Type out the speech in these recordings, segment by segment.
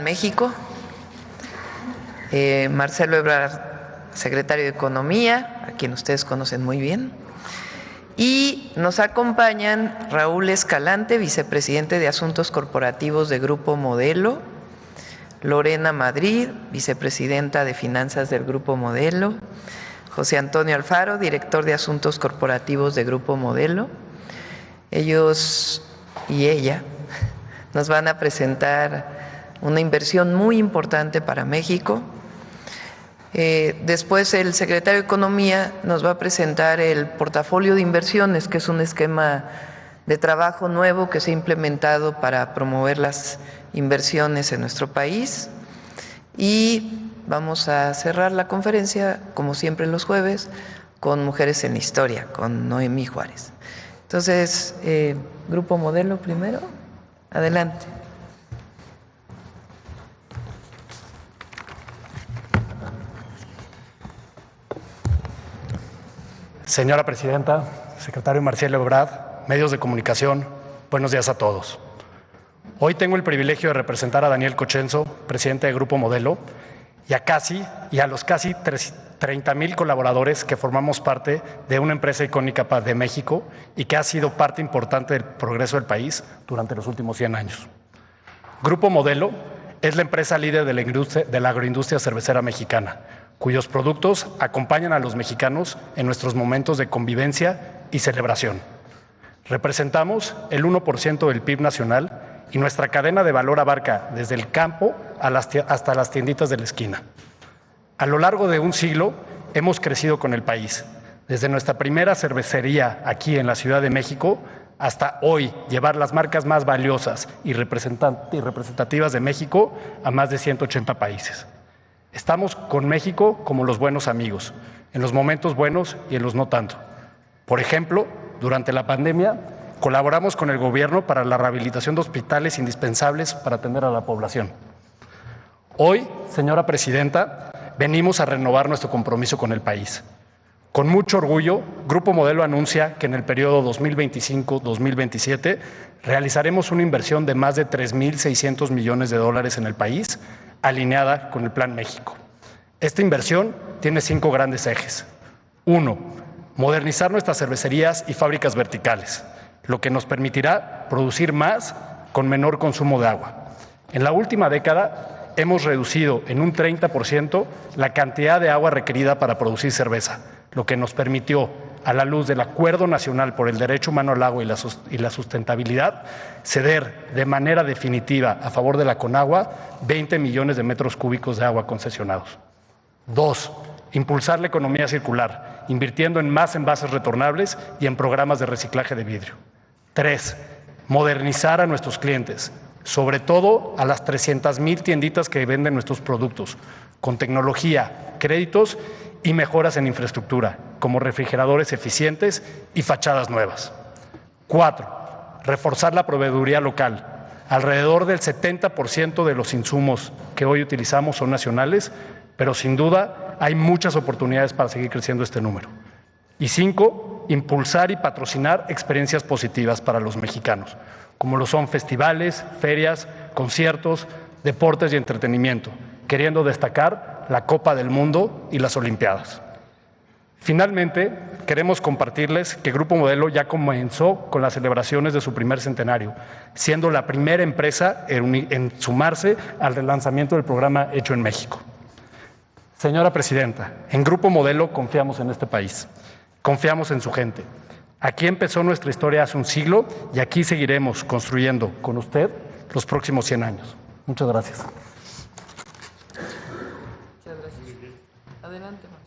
México, Marcelo Ebrard, secretario de Economía, a quien ustedes conocen muy bien, y nos acompañan Raúl Escalante, vicepresidente de Asuntos Corporativos de Grupo Modelo, Lorena Madrid, vicepresidenta de Finanzas del Grupo Modelo, José Antonio Alfaro, director de Asuntos Corporativos de Grupo Modelo. Ellos y ella nos van a presentar una inversión muy importante para México. Después el secretario de Economía nos va a presentar el portafolio de inversiones, que es un esquema de trabajo nuevo que se ha implementado para promover las inversiones en nuestro país. Y vamos a cerrar la conferencia, como siempre los jueves, con Mujeres en la Historia, con Noemí Juárez. Entonces, Grupo Modelo primero, adelante. Señora Presidenta, secretario Marcelo Ebrard, medios de comunicación, buenos días a todos. Hoy tengo el privilegio de representar a Daniel Cochenzo, presidente de Grupo Modelo, y a los casi 30,000 colaboradores que formamos parte de una empresa icónica de México y que ha sido parte importante del progreso del país durante los últimos 100 años. Grupo Modelo es la empresa líder de la agroindustria cervecera mexicana, cuyos productos acompañan a los mexicanos en nuestros momentos de convivencia y celebración. Representamos el 1% del PIB nacional y nuestra cadena de valor abarca desde el campo hasta las tienditas de la esquina. A lo largo de un siglo hemos crecido con el país, desde nuestra primera cervecería aquí en la Ciudad de México hasta hoy llevar las marcas más valiosas y representativas de México a más de 180 países. Estamos con México como los buenos amigos, en los momentos buenos y en los no tanto. Por ejemplo, durante la pandemia, colaboramos con el gobierno para la rehabilitación de hospitales indispensables para atender a la población. Hoy, señora Presidenta, venimos a renovar nuestro compromiso con el país. Con mucho orgullo, Grupo Modelo anuncia que en el periodo 2025-2027 realizaremos una inversión de más de 3,600 millones de dólares en el país, alineada con el Plan México. Esta inversión tiene 5 grandes ejes. 1. Modernizar nuestras cervecerías y fábricas verticales, lo que nos permitirá producir más con menor consumo de agua. En la última década hemos reducido en un 30% la cantidad de agua requerida para producir cerveza, lo que nos permitió, a la luz del Acuerdo Nacional por el Derecho Humano al Agua y la Sustentabilidad, ceder de manera definitiva a favor de la Conagua 20 millones de metros cúbicos de agua concesionados. 2. Impulsar la economía circular, invirtiendo en más envases retornables y en programas de reciclaje de vidrio. 3. Modernizar a nuestros clientes, sobre todo a las 300,000 tienditas que venden nuestros productos, con tecnología, créditos y mejoras en infraestructura, como refrigeradores eficientes y fachadas nuevas. 4. Reforzar la proveeduría local. Alrededor del 70% de los insumos que hoy utilizamos son nacionales, pero sin duda hay muchas oportunidades para seguir creciendo este número. Y 5. Impulsar y patrocinar experiencias positivas para los mexicanos, como lo son festivales, ferias, conciertos, deportes y entretenimiento, queriendo destacar la Copa del Mundo y las Olimpiadas. Finalmente, queremos compartirles que Grupo Modelo ya comenzó con las celebraciones de su primer centenario, siendo la primera empresa en sumarse al relanzamiento del programa Hecho en México. Señora Presidenta, en Grupo Modelo confiamos en este país, confiamos en su gente. Aquí empezó nuestra historia hace un siglo y aquí seguiremos construyendo con usted los próximos 100 años. Muchas gracias. Adelante, Marcelo.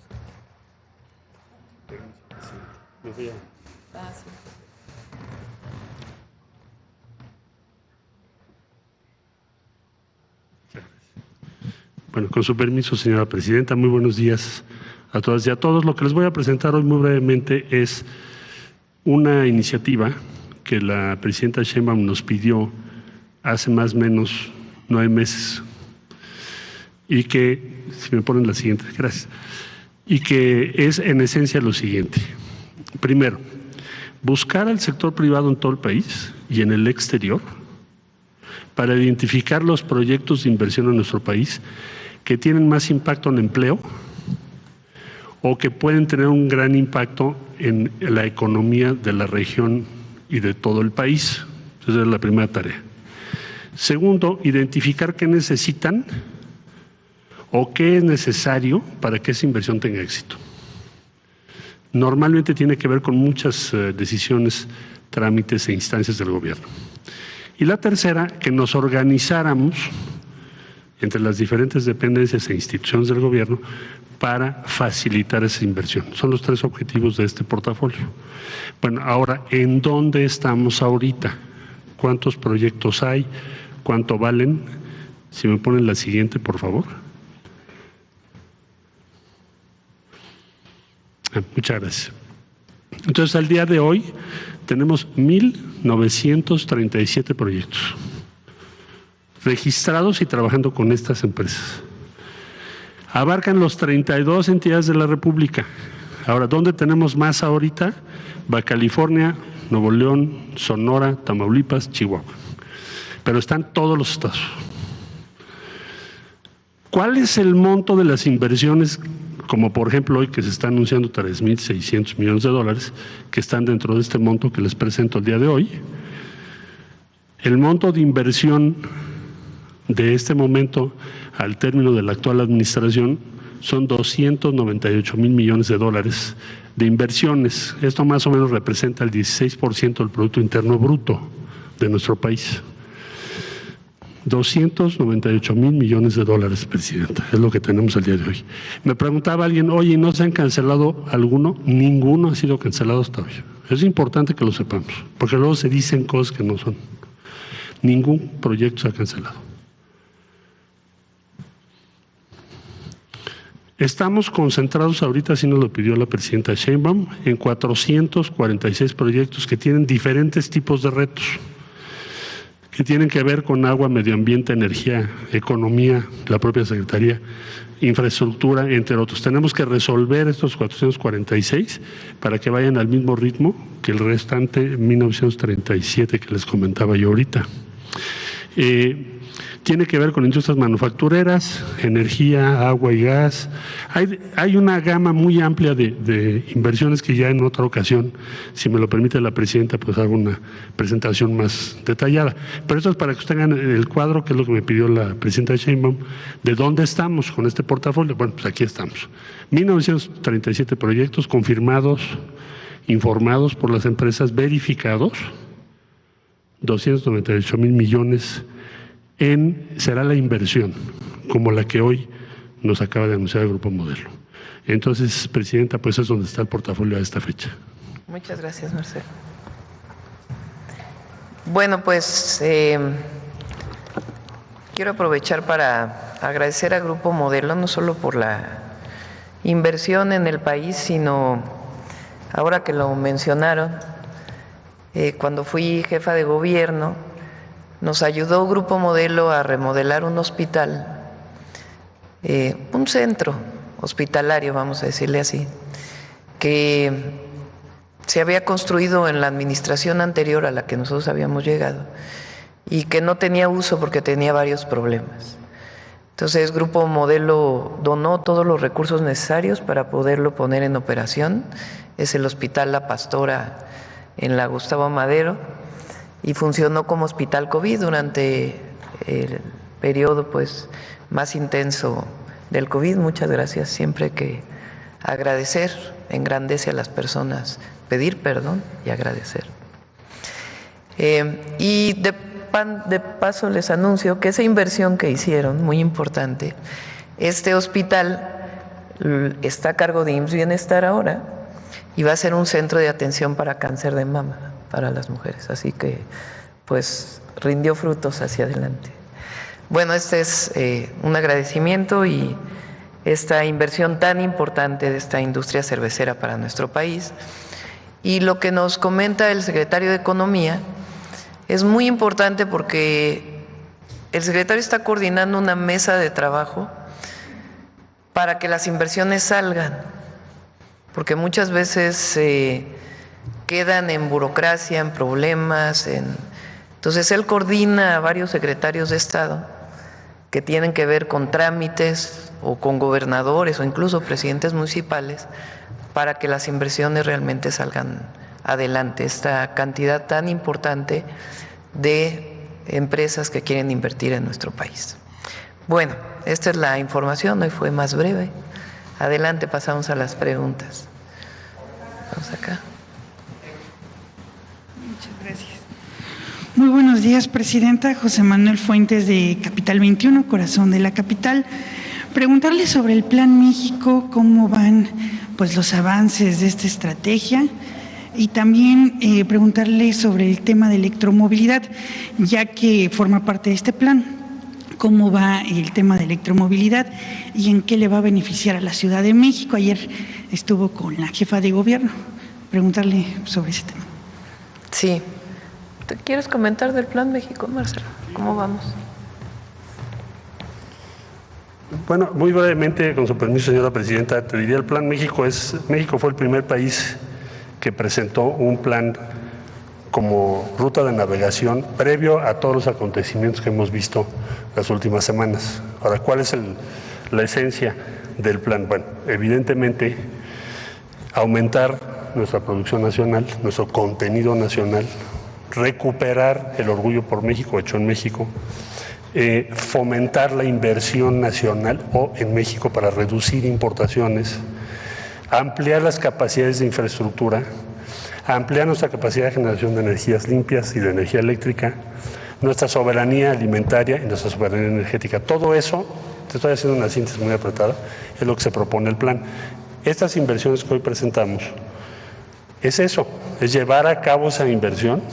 Bueno, con su permiso, señora Presidenta, muy buenos días a todas y a todos. Lo que les voy a presentar hoy muy brevemente es una iniciativa que la presidenta Sheinbaum nos pidió hace más o menos 9 meses y que, si me ponen la siguiente, gracias, y que es en esencia lo siguiente. Primero, buscar al sector privado en todo el país y en el exterior para identificar los proyectos de inversión en nuestro país que tienen más impacto en empleo o que pueden tener un gran impacto en la economía de la región y de todo el país. Esa es la primera tarea. Segundo, identificar qué necesitan o qué es necesario para que esa inversión tenga éxito. Normalmente tiene que ver con muchas decisiones, trámites e instancias del gobierno. Y la tercera, que nos organizáramos entre las diferentes dependencias e instituciones del gobierno para facilitar esa inversión. Son los tres objetivos de este portafolio. Bueno, ahora, ¿en dónde estamos ahorita? ¿Cuántos proyectos hay? ¿Cuánto valen? Si me ponen la siguiente, por favor. Muchas gracias. Entonces, al día de hoy tenemos 1,937 proyectos registrados y trabajando con estas empresas. Abarcan los 32 entidades de la República. Ahora, ¿dónde tenemos más ahorita? Baja California, Nuevo León, Sonora, Tamaulipas, Chihuahua. Pero están todos los estados. ¿Cuál es el monto de las inversiones, como por ejemplo hoy que se está anunciando 3,600 millones de dólares, que están dentro de este monto que les presento el día de hoy? El monto de inversión de este momento al término de la actual administración son 298,000 millones de dólares de inversiones. Esto más o menos representa el 16% del Producto Interno Bruto de nuestro país. 298,000 millones de dólares, Presidenta, es lo que tenemos el día de hoy. Me preguntaba alguien, oye, ¿no se han cancelado alguno? Ninguno ha sido cancelado hasta hoy. Es importante que lo sepamos, porque luego se dicen cosas que no son. Ningún proyecto se ha cancelado. Estamos concentrados ahorita, así nos lo pidió la Presidenta Sheinbaum, en 446 proyectos que tienen diferentes tipos de retos, que tienen que ver con agua, medio ambiente, energía, economía, la propia Secretaría, infraestructura, entre otros. Tenemos que resolver estos 446 para que vayan al mismo ritmo que el restante 1937 que les comentaba yo ahorita. Tiene que ver con industrias manufactureras, energía, agua y gas. Hay una gama muy amplia de inversiones que ya en otra ocasión, si me lo permite la Presidenta, pues hago una presentación más detallada. Pero esto es para que ustedes tengan el cuadro, que es lo que me pidió la Presidenta Sheinbaum, de dónde estamos con este portafolio. Bueno, pues aquí estamos. 1937 proyectos confirmados, informados por las empresas, verificados, 298,000 millones será la inversión, como la que hoy nos acaba de anunciar el Grupo Modelo. Entonces, Presidenta, pues es donde está el portafolio a esta fecha. Muchas gracias, Marcelo. Bueno, pues quiero aprovechar para agradecer al Grupo Modelo, no solo por la inversión en el país, sino ahora que lo mencionaron, cuando fui jefa de gobierno, nos ayudó Grupo Modelo a remodelar un hospital, un centro hospitalario, vamos a decirle así, que se había construido en la administración anterior a la que nosotros habíamos llegado y que no tenía uso porque tenía varios problemas. Entonces, Grupo Modelo donó todos los recursos necesarios para poderlo poner en operación. Es el Hospital La Pastora en la Gustavo Madero, y funcionó como hospital COVID durante el periodo pues más intenso del COVID. Muchas gracias. Siempre que agradecer engrandece a las personas, pedir perdón y agradecer. Y de paso les anuncio que esa inversión que hicieron, muy importante, este hospital está a cargo de IMSS Bienestar ahora y va a ser un centro de atención para cáncer de mama para las mujeres, así que pues rindió frutos hacia adelante. Bueno, este es un agradecimiento y esta inversión tan importante de esta industria cervecera para nuestro país. Y lo que nos comenta el secretario de Economía es muy importante porque el secretario está coordinando una mesa de trabajo para que las inversiones salgan, porque muchas veces quedan en burocracia, en problemas, en Entonces él coordina a varios secretarios de Estado que tienen que ver con trámites o con gobernadores o incluso presidentes municipales para que las inversiones realmente salgan adelante. Esta cantidad tan importante de empresas que quieren invertir en nuestro país. Bueno, esta es la información, hoy fue más breve. Adelante, pasamos a las preguntas. Vamos acá. Muchas gracias. Muy buenos días, Presidenta. José Manuel Fuentes, de Capital 21, corazón de la capital. Preguntarle sobre el Plan México, cómo van pues los avances de esta estrategia, y también preguntarle sobre el tema de electromovilidad, ya que forma parte de este plan. ¿Cómo va el tema de electromovilidad y en qué le va a beneficiar a la Ciudad de México? Ayer estuvo con la jefa de gobierno. Preguntarle sobre ese tema. Sí. ¿Te quieres comentar del Plan México, Marcelo? ¿Cómo vamos? Bueno, muy brevemente, con su permiso, señora presidenta, te diría, el Plan México fue el primer país que presentó un plan como ruta de navegación previo a todos los acontecimientos que hemos visto las últimas semanas. Ahora, ¿cuál es la esencia del plan? Bueno, evidentemente, aumentar nuestra producción nacional, nuestro contenido nacional, recuperar el orgullo por México, hecho en México, fomentar la inversión nacional o en México para reducir importaciones, ampliar las capacidades de infraestructura, ampliar nuestra capacidad de generación de energías limpias y de energía eléctrica, nuestra soberanía alimentaria y nuestra soberanía energética. Todo eso, te estoy haciendo una síntesis muy apretada, es lo que se propone el plan. Estas inversiones que hoy presentamos es eso, es llevar a cabo esa inversión.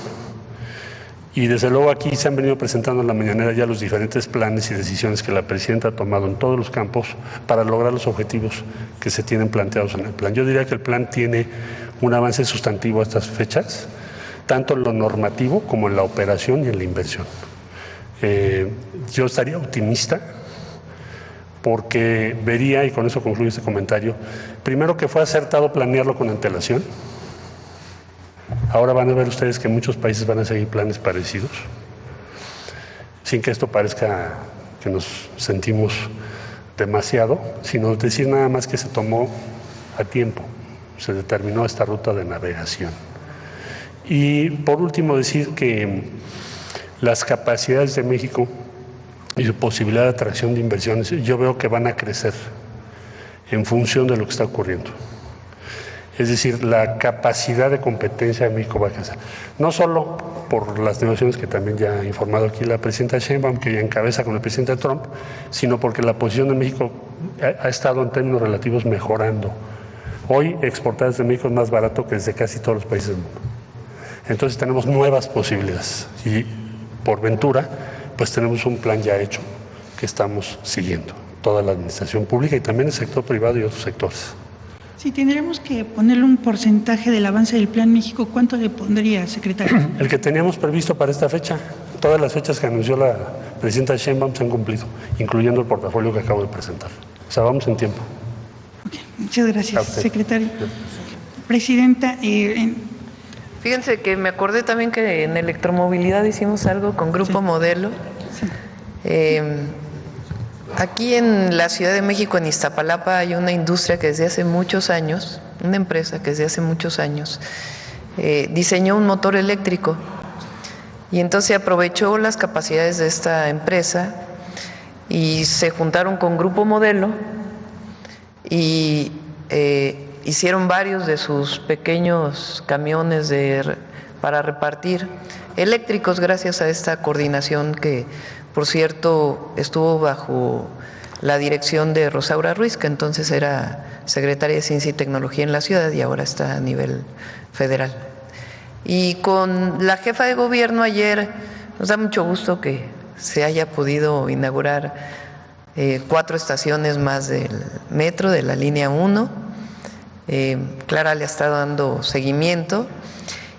Y desde luego aquí se han venido presentando en la mañanera ya los diferentes planes y decisiones que la presidenta ha tomado en todos los campos para lograr los objetivos que se tienen planteados en el plan. Yo diría que el plan tiene un avance sustantivo a estas fechas, tanto en lo normativo como en la operación y en la inversión. Yo estaría optimista porque vería, y con eso concluyo este comentario, primero que fue acertado planearlo con antelación. Ahora van a ver ustedes que muchos países van a seguir planes parecidos, sin que esto parezca que nos sentimos demasiado, sino decir nada más que se tomó a tiempo, se determinó esta ruta de navegación. Y por último decir que las capacidades de México y su posibilidad de atracción de inversiones, yo veo que van a crecer en función de lo que está ocurriendo. Es decir, la capacidad de competencia de México va a crecer. No solo por las negociaciones que también ya ha informado aquí la presidenta Sheinbaum, que ya encabeza con el presidente Trump, sino porque la posición de México ha estado en términos relativos mejorando. Hoy exportar desde México es más barato que desde casi todos los países del mundo. Entonces tenemos nuevas posibilidades y por ventura pues tenemos un plan ya hecho que estamos siguiendo, toda la administración pública y también el sector privado y otros sectores. Si tendríamos que ponerle un porcentaje del avance del Plan México, ¿cuánto le pondría, secretario? El que teníamos previsto para esta fecha. Todas las fechas que anunció la presidenta Sheinbaum se han cumplido, incluyendo el portafolio que acabo de presentar. O sea, vamos en tiempo. Okay, muchas gracias, secretario. Presidenta, Fíjense que me acordé también que en electromovilidad hicimos algo con Grupo Modelo. Sí. Aquí en la Ciudad de México, en Iztapalapa, hay una industria que desde hace muchos años, una empresa que desde hace muchos años diseñó un motor eléctrico y entonces aprovechó las capacidades de esta empresa y se juntaron con Grupo Modelo y hicieron varios de sus pequeños camiones para repartir eléctricos gracias a esta coordinación que, por cierto, estuvo bajo la dirección de Rosaura Ruiz, que entonces era secretaria de Ciencia y Tecnología en la ciudad y ahora está a nivel federal. Y con la jefa de gobierno ayer nos da mucho gusto que se haya podido inaugurar 4 estaciones más del metro, de la línea 1. Clara le ha estado dando seguimiento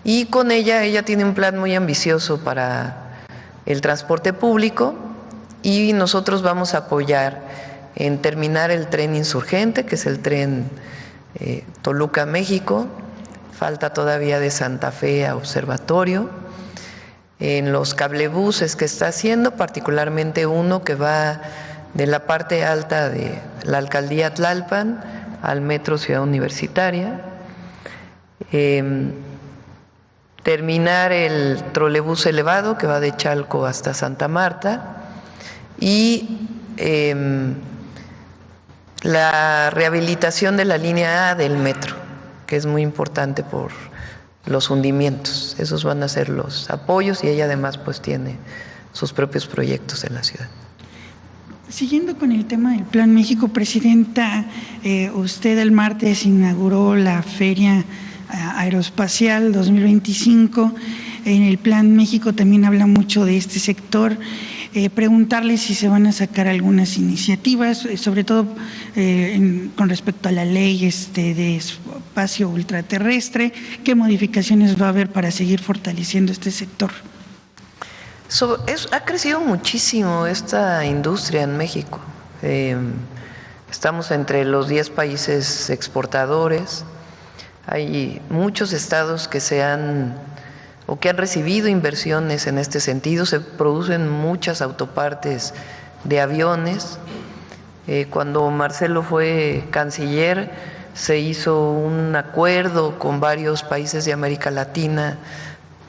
y con ella tiene un plan muy ambicioso para el transporte público y nosotros vamos a apoyar en terminar el tren insurgente, que es el tren Toluca-México, falta todavía de Santa Fe a Observatorio, en los cablebuses que está haciendo, particularmente uno que va de la parte alta de la alcaldía Tlalpan al metro Ciudad Universitaria, terminar el trolebús elevado que va de Chalco hasta Santa Marta y la rehabilitación de la línea A del metro, que es muy importante por los hundimientos. Esos van a ser los apoyos y ella además pues tiene sus propios proyectos en la ciudad. Siguiendo con el tema del Plan México, Presidenta, usted el martes inauguró la Feria Aeroespacial 2025. En el Plan México también habla mucho de este sector. Preguntarle si se van a sacar algunas iniciativas, sobre todo con respecto a la ley de espacio ultraterrestre, qué modificaciones va a haber para seguir fortaleciendo este sector. Ha crecido muchísimo esta industria en México. Estamos entre los 10 países exportadores. Hay muchos estados que han recibido inversiones en este sentido. Se producen muchas autopartes de aviones. Cuando Marcelo fue canciller, se hizo un acuerdo con varios países de América Latina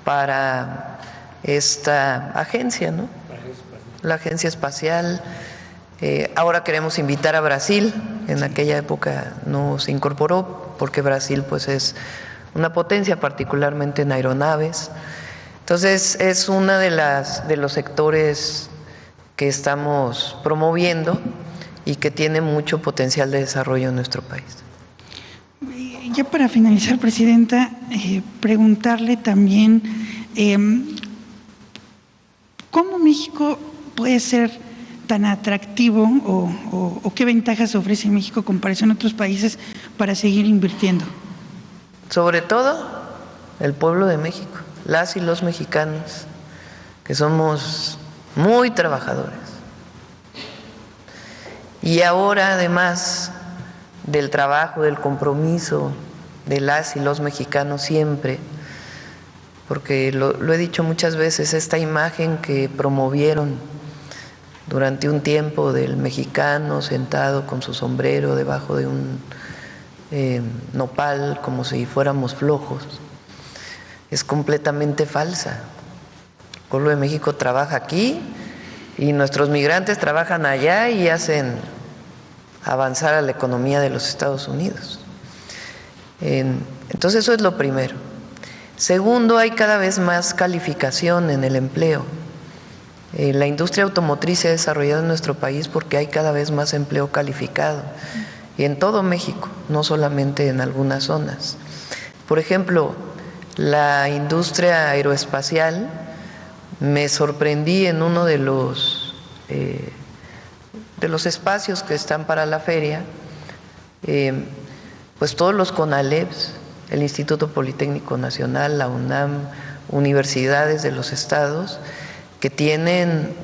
para esta agencia, ¿no? La Agencia Espacial. Ahora queremos invitar a Brasil. En aquella época no se incorporó porque Brasil pues es una potencia, particularmente en aeronaves. Entonces es una de los sectores que estamos promoviendo y que tiene mucho potencial de desarrollo en nuestro país. Ya para finalizar, Presidenta, preguntarle también ¿cómo México puede ser tan atractivo o qué ventajas ofrece México en comparación a otros países para seguir invirtiendo? Sobre todo el pueblo de México, las y los mexicanos, que somos muy trabajadores. Y ahora, además del trabajo, del compromiso de las y los mexicanos siempre, porque lo he dicho muchas veces, esta imagen que promovieron durante un tiempo del mexicano sentado con su sombrero debajo de un nopal como si fuéramos flojos, es completamente falsa. El pueblo de México trabaja aquí y nuestros migrantes trabajan allá y hacen avanzar a la economía de los Estados Unidos. Entonces eso es lo primero. Segundo, hay cada vez más calificación en el empleo. La industria automotriz se ha desarrollado en nuestro país porque hay cada vez más empleo calificado y en todo México, no solamente en algunas zonas. Por ejemplo, la industria aeroespacial, me sorprendí en uno de los espacios que están para la feria, pues todos los CONALEPs, el Instituto Politécnico Nacional, la UNAM, universidades de los estados, que tienen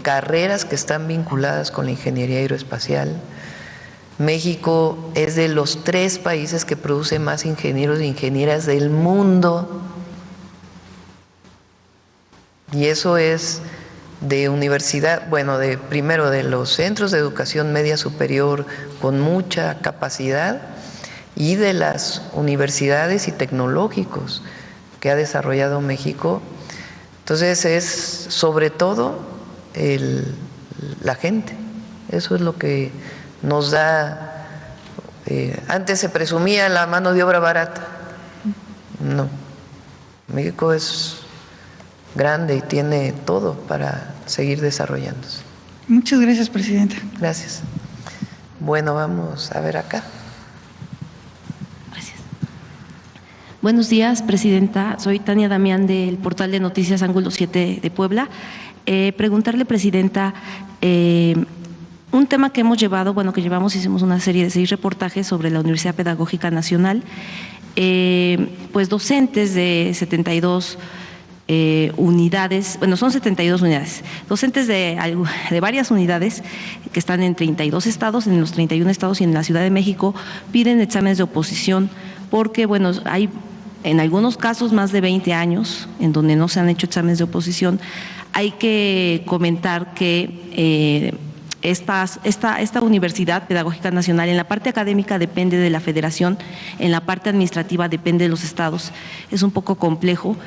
carreras que están vinculadas con la ingeniería aeroespacial. México es de los 3 países que produce más ingenieros e ingenieras del mundo. Y eso es de universidad, bueno, primero de los centros de educación media superior con mucha capacidad y de las universidades y tecnológicos que ha desarrollado México. Entonces es sobre todo la gente, eso es lo que nos da. Antes se presumía la mano de obra barata, no, México es grande y tiene todo para seguir desarrollándose. Muchas gracias, Presidenta. Gracias. Bueno, vamos a ver acá. Buenos días, Presidenta. Soy Tania Damián del portal de noticias Ángulo 7 de Puebla. Preguntarle, Presidenta, un tema que hemos llevado, hicimos una serie de 6 reportajes sobre la Universidad Pedagógica Nacional, pues docentes de 72 unidades, son 72 unidades, docentes de varias unidades que están en 32 estados, en los 31 estados y en la Ciudad de México, piden exámenes de oposición porque, hay en algunos casos más de 20 años, en donde no se han hecho exámenes de oposición. Hay que comentar que esta Universidad Pedagógica Nacional en la parte académica depende de la Federación, en la parte administrativa depende de los estados. Es un poco complejo.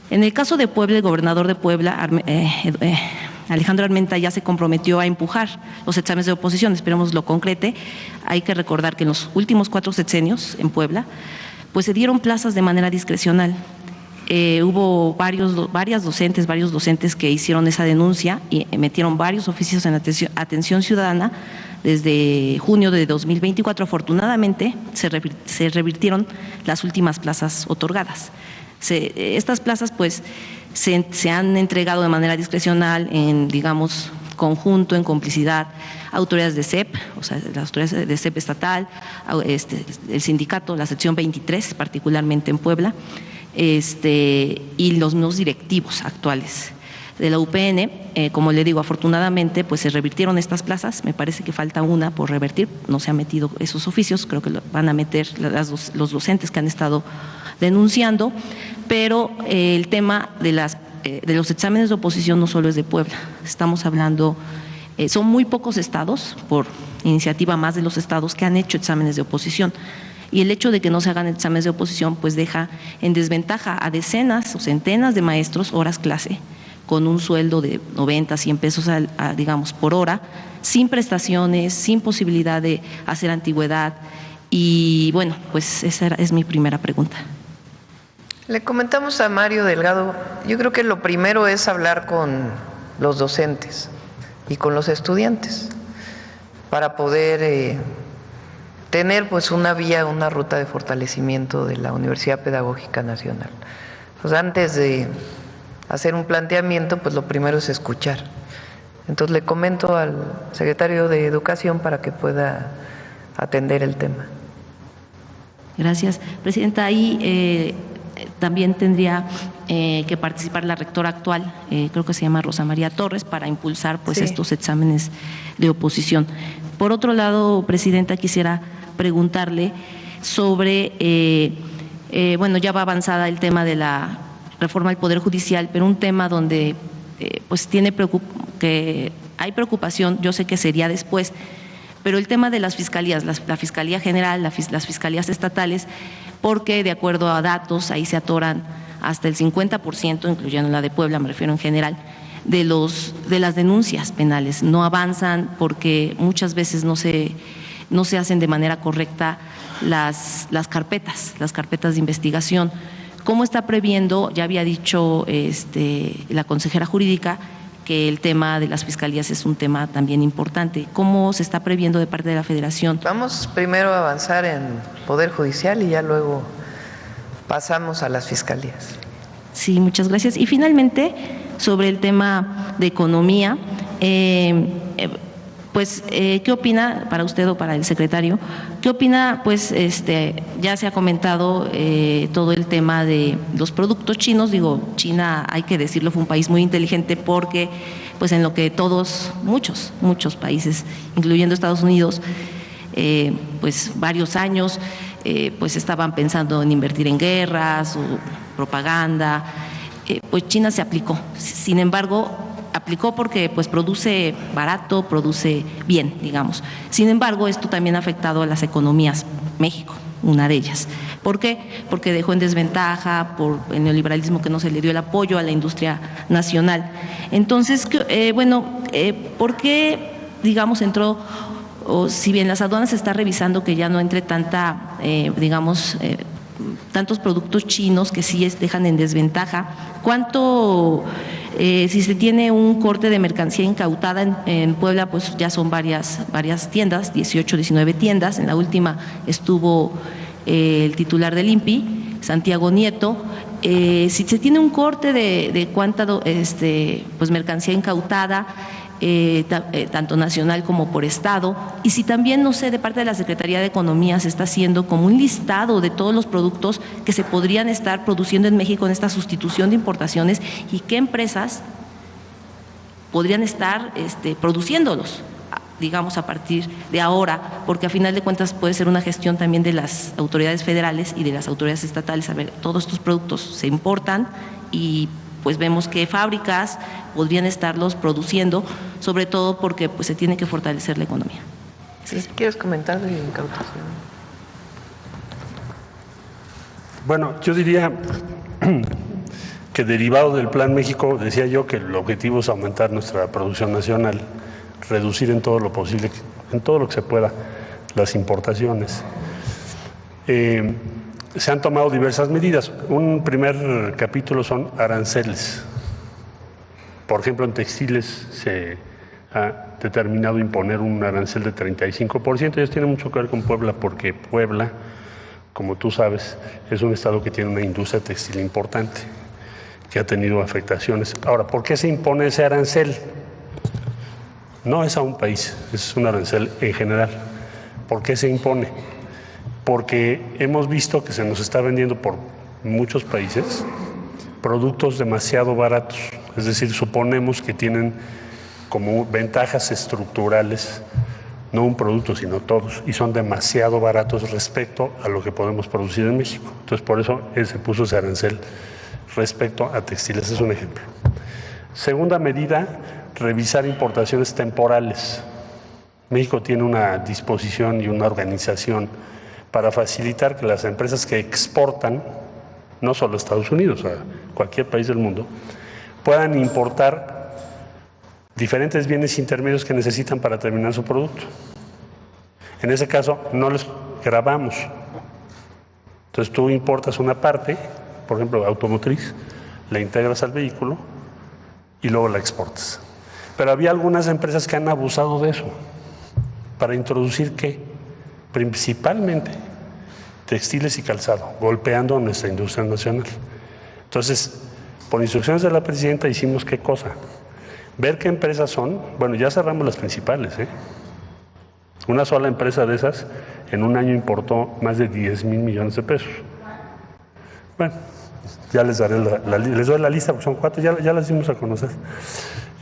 En el caso de Puebla, el gobernador de Puebla, Alejandro Armenta, ya se comprometió a empujar los exámenes de oposición, esperemos lo concrete. Hay que recordar que en los últimos 4 sexenios en Puebla, pues se dieron plazas de manera discrecional. Hubo varios docentes que hicieron esa denuncia y emitieron varios oficios en atención ciudadana. Desde junio de 2024, afortunadamente, se revirtieron las últimas plazas otorgadas. Estas plazas, pues, se han entregado de manera discrecional en, digamos, conjunto, en complicidad, autoridades de CEP, o sea, las autoridades de CEP estatal, el sindicato, la sección 23, particularmente en Puebla, y los nuevos directivos actuales de la UPN. Como le digo, afortunadamente pues se revirtieron estas plazas, me parece que falta una por revertir, no se han metido esos oficios, creo que lo van a meter los docentes que han estado denunciando, pero el tema de los exámenes de oposición no solo es de Puebla, estamos hablando, son muy pocos estados, por iniciativa más de los estados, que han hecho exámenes de oposición. Y el hecho de que no se hagan exámenes de oposición pues deja en desventaja a decenas o centenas de maestros horas clase con un sueldo de 90, 100 pesos digamos por hora, sin prestaciones, sin posibilidad de hacer antigüedad. Y bueno, pues esa es mi primera pregunta. Le comentamos a Mario Delgado, yo creo que lo primero es hablar con los docentes y con los estudiantes para poder tener pues una vía, una ruta de fortalecimiento de la Universidad Pedagógica Nacional. Pues antes de hacer un planteamiento, pues lo primero es escuchar. Entonces le comento al secretario de Educación para que pueda atender el tema. Gracias, Presidenta. Ahí también tendría que participar la rectora actual, creo que se llama Rosa María Torres, para impulsar pues estos exámenes de oposición. Por otro lado, Presidenta, quisiera preguntarle sobre, bueno, ya va avanzada el tema de la reforma del Poder Judicial, pero un tema donde pues que hay preocupación, yo sé que sería después, pero el tema de las fiscalías, la Fiscalía General, las fiscalías estatales, porque de acuerdo a datos, ahí se atoran hasta el 50%, incluyendo la de Puebla, me refiero en general, de las denuncias penales. No avanzan porque muchas veces no se hacen de manera correcta las carpetas de investigación. ¿Cómo está previendo? Ya había dicho la consejera jurídica que el tema de las fiscalías es un tema también importante. ¿Cómo se está previendo de parte de la Federación? Vamos primero a avanzar en Poder Judicial y ya luego pasamos a las fiscalías. Sí, muchas gracias. Y finalmente, sobre el tema de economía, pues, ¿qué opina para usted o para el secretario? ¿Qué opina? Pues, ya se ha comentado todo el tema de los productos chinos. Digo, China, hay que decirlo, fue un país muy inteligente porque, pues, en lo que muchos países, incluyendo Estados Unidos, pues, varios años, pues, estaban pensando en invertir en guerras o propaganda, pues China se aplicó. Sin embargo, aplicó porque pues produce barato, produce bien, digamos. Sin embargo, esto también ha afectado a las economías, México, una de ellas. ¿Por qué? Porque dejó en desventaja por el neoliberalismo, que no se le dio el apoyo a la industria nacional. Entonces, ¿por qué, digamos, entró, o si bien las aduanas se está revisando que ya no entre tantos productos chinos que sí dejan en desventaja? ¿Cuánto, si se tiene un corte de mercancía incautada en Puebla, pues ya son varias tiendas, 18, 19 tiendas, en la última estuvo el titular del INPI, Santiago Nieto. Si se tiene un corte de cuánta pues mercancía incautada, tanto nacional como por estado, y si también, no sé, de parte de la Secretaría de Economía se está haciendo como un listado de todos los productos que se podrían estar produciendo en México en esta sustitución de importaciones y qué empresas podrían estar produciéndolos digamos, a partir de ahora, porque a final de cuentas puede ser una gestión también de las autoridades federales y de las autoridades estatales. A ver, todos estos productos se importan y pues vemos que fábricas podrían estarlos produciendo, sobre todo porque pues se tiene que fortalecer la economía. ¿Sí? ¿Quieres comentar de incautación? Bueno, yo diría que derivado del Plan México, decía yo que el objetivo es aumentar nuestra producción nacional, reducir en todo lo posible, en todo lo que se pueda, las importaciones. Se han tomado diversas medidas. Un primer capítulo son aranceles. Por ejemplo, en textiles se ha determinado imponer un arancel de 35%. Eso tiene mucho que ver con Puebla, porque Puebla, como tú sabes, es un estado que tiene una industria textil importante, que ha tenido afectaciones. Ahora, ¿por qué se impone ese arancel? No es a un país, es un arancel en general. ¿Por qué se impone? Porque hemos visto que se nos está vendiendo por muchos países productos demasiado baratos. Es decir, suponemos que tienen como ventajas estructurales, no un producto, sino todos, y son demasiado baratos respecto a lo que podemos producir en México. Entonces, por eso se puso ese arancel respecto a textiles. Es un ejemplo. Segunda medida, revisar importaciones temporales. México tiene una disposición y una organización para facilitar que las empresas que exportan, no solo a Estados Unidos, a cualquier país del mundo, puedan importar diferentes bienes intermedios que necesitan para terminar su producto. En ese caso, no les grabamos. Entonces, tú importas una parte, por ejemplo, automotriz, la integras al vehículo y luego la exportas. Pero había algunas empresas que han abusado de eso para introducir, ¿qué? Principalmente textiles y calzado, golpeando a nuestra industria nacional. Entonces, por instrucciones de la presidenta hicimos ¿qué cosa? Ver qué empresas son. Bueno, ya cerramos las principales, Una sola empresa de esas en un año importó más de 10,000 millones de pesos. Bueno, ya les daré les doy la lista porque son 4, ya las dimos a conocer.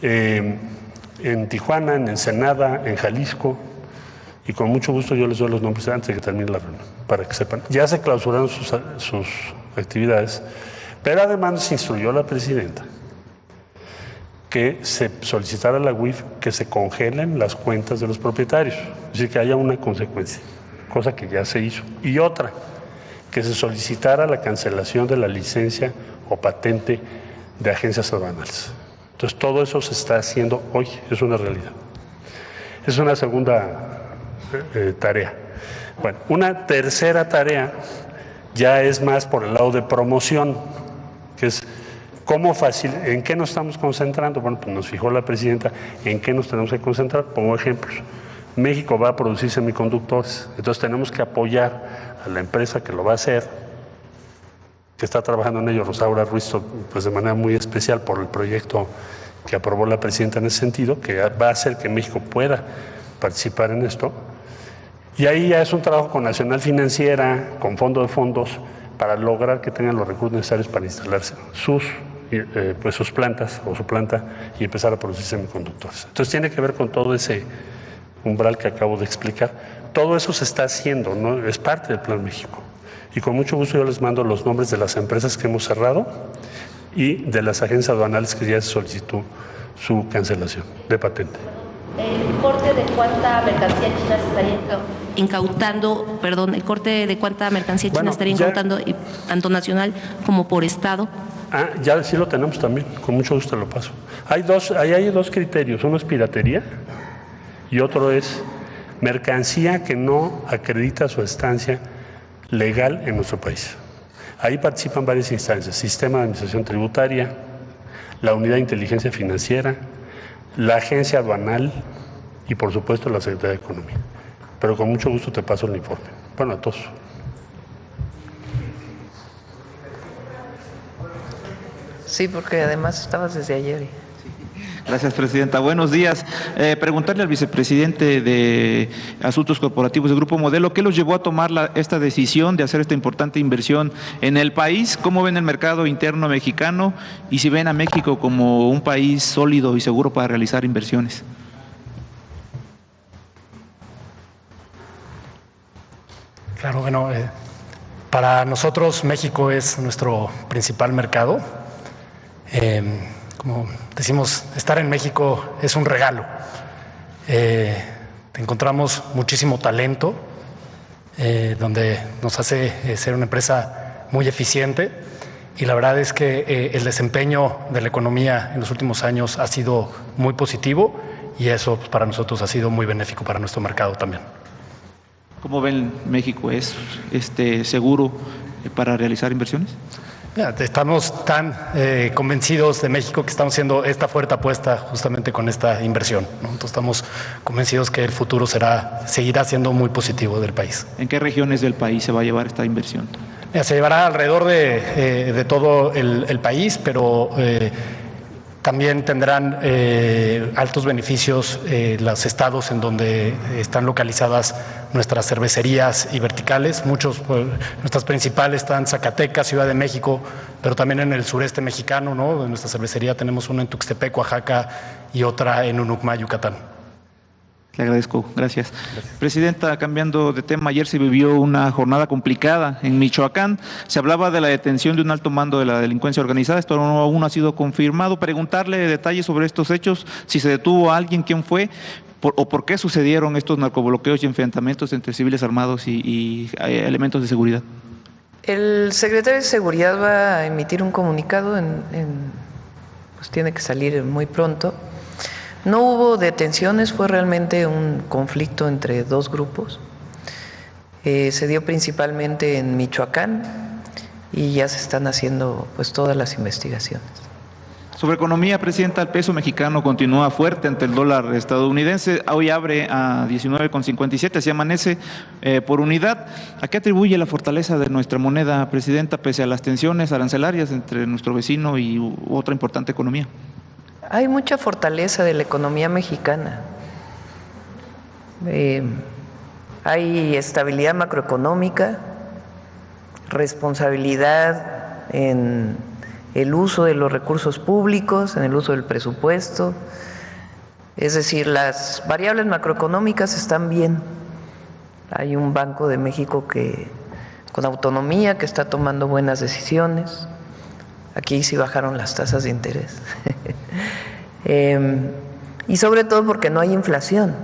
En Tijuana, en Ensenada, en Jalisco, y con mucho gusto yo les doy los nombres antes de que termine la reunión, para que sepan. Ya se clausuraron sus actividades, pero además se instruyó a la presidenta que se solicitara a la UIF que se congelen las cuentas de los propietarios, es decir, que haya una consecuencia, cosa que ya se hizo. Y otra, que se solicitara la cancelación de la licencia o patente de agencias aduanales. Entonces, todo eso se está haciendo hoy, es una realidad. Es una segunda tarea. Bueno, una tercera tarea ya es más por el lado de promoción, que es ¿en qué nos estamos concentrando? Bueno, pues nos fijó la presidenta en qué nos tenemos que concentrar. Pongo ejemplos. México va a producir semiconductores, entonces tenemos que apoyar a la empresa que lo va a hacer, que está trabajando en ello, Rosaura Ruiz, pues de manera muy especial por el proyecto que aprobó la presidenta en ese sentido, que va a hacer que México pueda participar en esto. Y ahí ya es un trabajo con Nacional Financiera, con Fondo de Fondos, para lograr que tengan los recursos necesarios para instalarse sus plantas o su planta y empezar a producir semiconductores. Entonces tiene que ver con todo ese umbral que acabo de explicar. Todo eso se está haciendo, ¿no? Es parte del Plan México. Y con mucho gusto yo les mando los nombres de las empresas que hemos cerrado y de las agencias aduanales que ya se solicitó su cancelación de patente. El corte de cuánta mercancía china se estaría incautando, el corte de cuánta mercancía china estaría incautando, tanto nacional como por estado. Ya sí lo tenemos también, con mucho gusto lo paso. Hay dos criterios, uno es piratería y otro es mercancía que no acredita su estancia legal en nuestro país. Ahí participan varias instancias, Sistema de Administración Tributaria, la Unidad de Inteligencia Financiera, la Agencia Aduanal y por supuesto la Secretaría de Economía. Pero con mucho gusto te paso el informe. Bueno, a todos. Sí, porque además estabas desde ayer. Gracias, presidenta. Buenos días. Preguntarle al vicepresidente de Asuntos Corporativos del Grupo Modelo, ¿qué los llevó a tomar esta decisión de hacer esta importante inversión en el país? ¿Cómo ven el mercado interno mexicano? Y si ven a México como un país sólido y seguro para realizar inversiones. Claro, bueno, para nosotros México es nuestro principal mercado. Como decimos, estar en México es un regalo. Encontramos muchísimo talento, donde nos hace ser una empresa muy eficiente, y la verdad es que el desempeño de la economía en los últimos años ha sido muy positivo, y eso pues, para nosotros ha sido muy benéfico para nuestro mercado también. ¿Cómo ven México? ¿Es seguro para realizar inversiones? Estamos tan convencidos de México que estamos haciendo esta fuerte apuesta justamente con esta inversión, ¿no? Entonces estamos convencidos que el futuro seguirá siendo muy positivo del país. ¿En qué regiones del país se va a llevar esta inversión? Se llevará alrededor de todo el país, pero también tendrán altos beneficios los estados en donde están localizadas nuestras cervecerías y verticales. Nuestras principales están en Zacatecas, Ciudad de México, pero también en el sureste mexicano, ¿no? De nuestra cervecería tenemos una en Tuxtepec, Oaxaca, y otra en Unucmá, Yucatán. Le agradezco, gracias. Presidenta, cambiando de tema, ayer se vivió una jornada complicada en Michoacán. Se hablaba de la detención de un alto mando de la delincuencia organizada. Esto aún no ha sido confirmado. Preguntarle detalles sobre estos hechos, si se detuvo a alguien, quién fue, o por qué sucedieron estos narcobloqueos y enfrentamientos entre civiles armados y elementos de seguridad. El secretario de Seguridad va a emitir un comunicado, pues tiene que salir muy pronto. No hubo detenciones, fue realmente un conflicto entre dos grupos. Se dio principalmente en Michoacán y ya se están haciendo pues todas las investigaciones. Sobre economía, Presidenta, el peso mexicano continúa fuerte ante el dólar estadounidense. Hoy abre a 19,57, así amanece por unidad. ¿A qué atribuye la fortaleza de nuestra moneda, Presidenta, pese a las tensiones arancelarias entre nuestro vecino y otra importante economía? Hay mucha fortaleza de la economía mexicana. Hay estabilidad macroeconómica, responsabilidad en el uso de los recursos públicos, en el uso del presupuesto. Es decir, las variables macroeconómicas están bien. Hay un Banco de México con autonomía que está tomando buenas decisiones. Aquí sí bajaron las tasas de interés. Y sobre todo porque no hay inflación.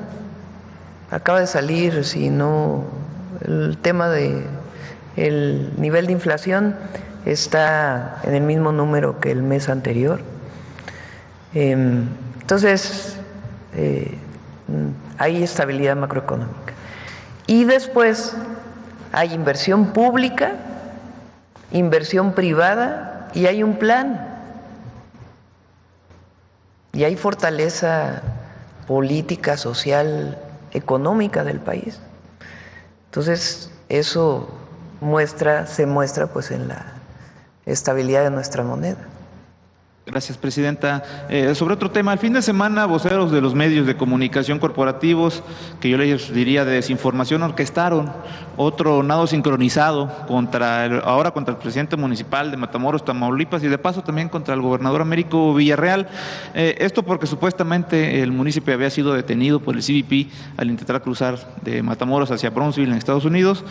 Acaba de salir, el tema el nivel de inflación está en el mismo número que el mes anterior. Entonces, hay estabilidad macroeconómica. Y después hay inversión pública, inversión privada, y hay un plan. Y hay fortaleza política, social, económica del país. Entonces, eso se muestra pues en la estabilidad de nuestra moneda. Gracias, Presidenta. Sobre otro tema, el fin de semana, voceros de los medios de comunicación corporativos, que yo les diría de desinformación, orquestaron otro nado sincronizado contra el presidente municipal de Matamoros, Tamaulipas, y de paso también contra el gobernador Américo Villarreal. Esto porque supuestamente el municipio había sido detenido por el CBP al intentar cruzar de Matamoros hacia Brownsville, en Estados Unidos,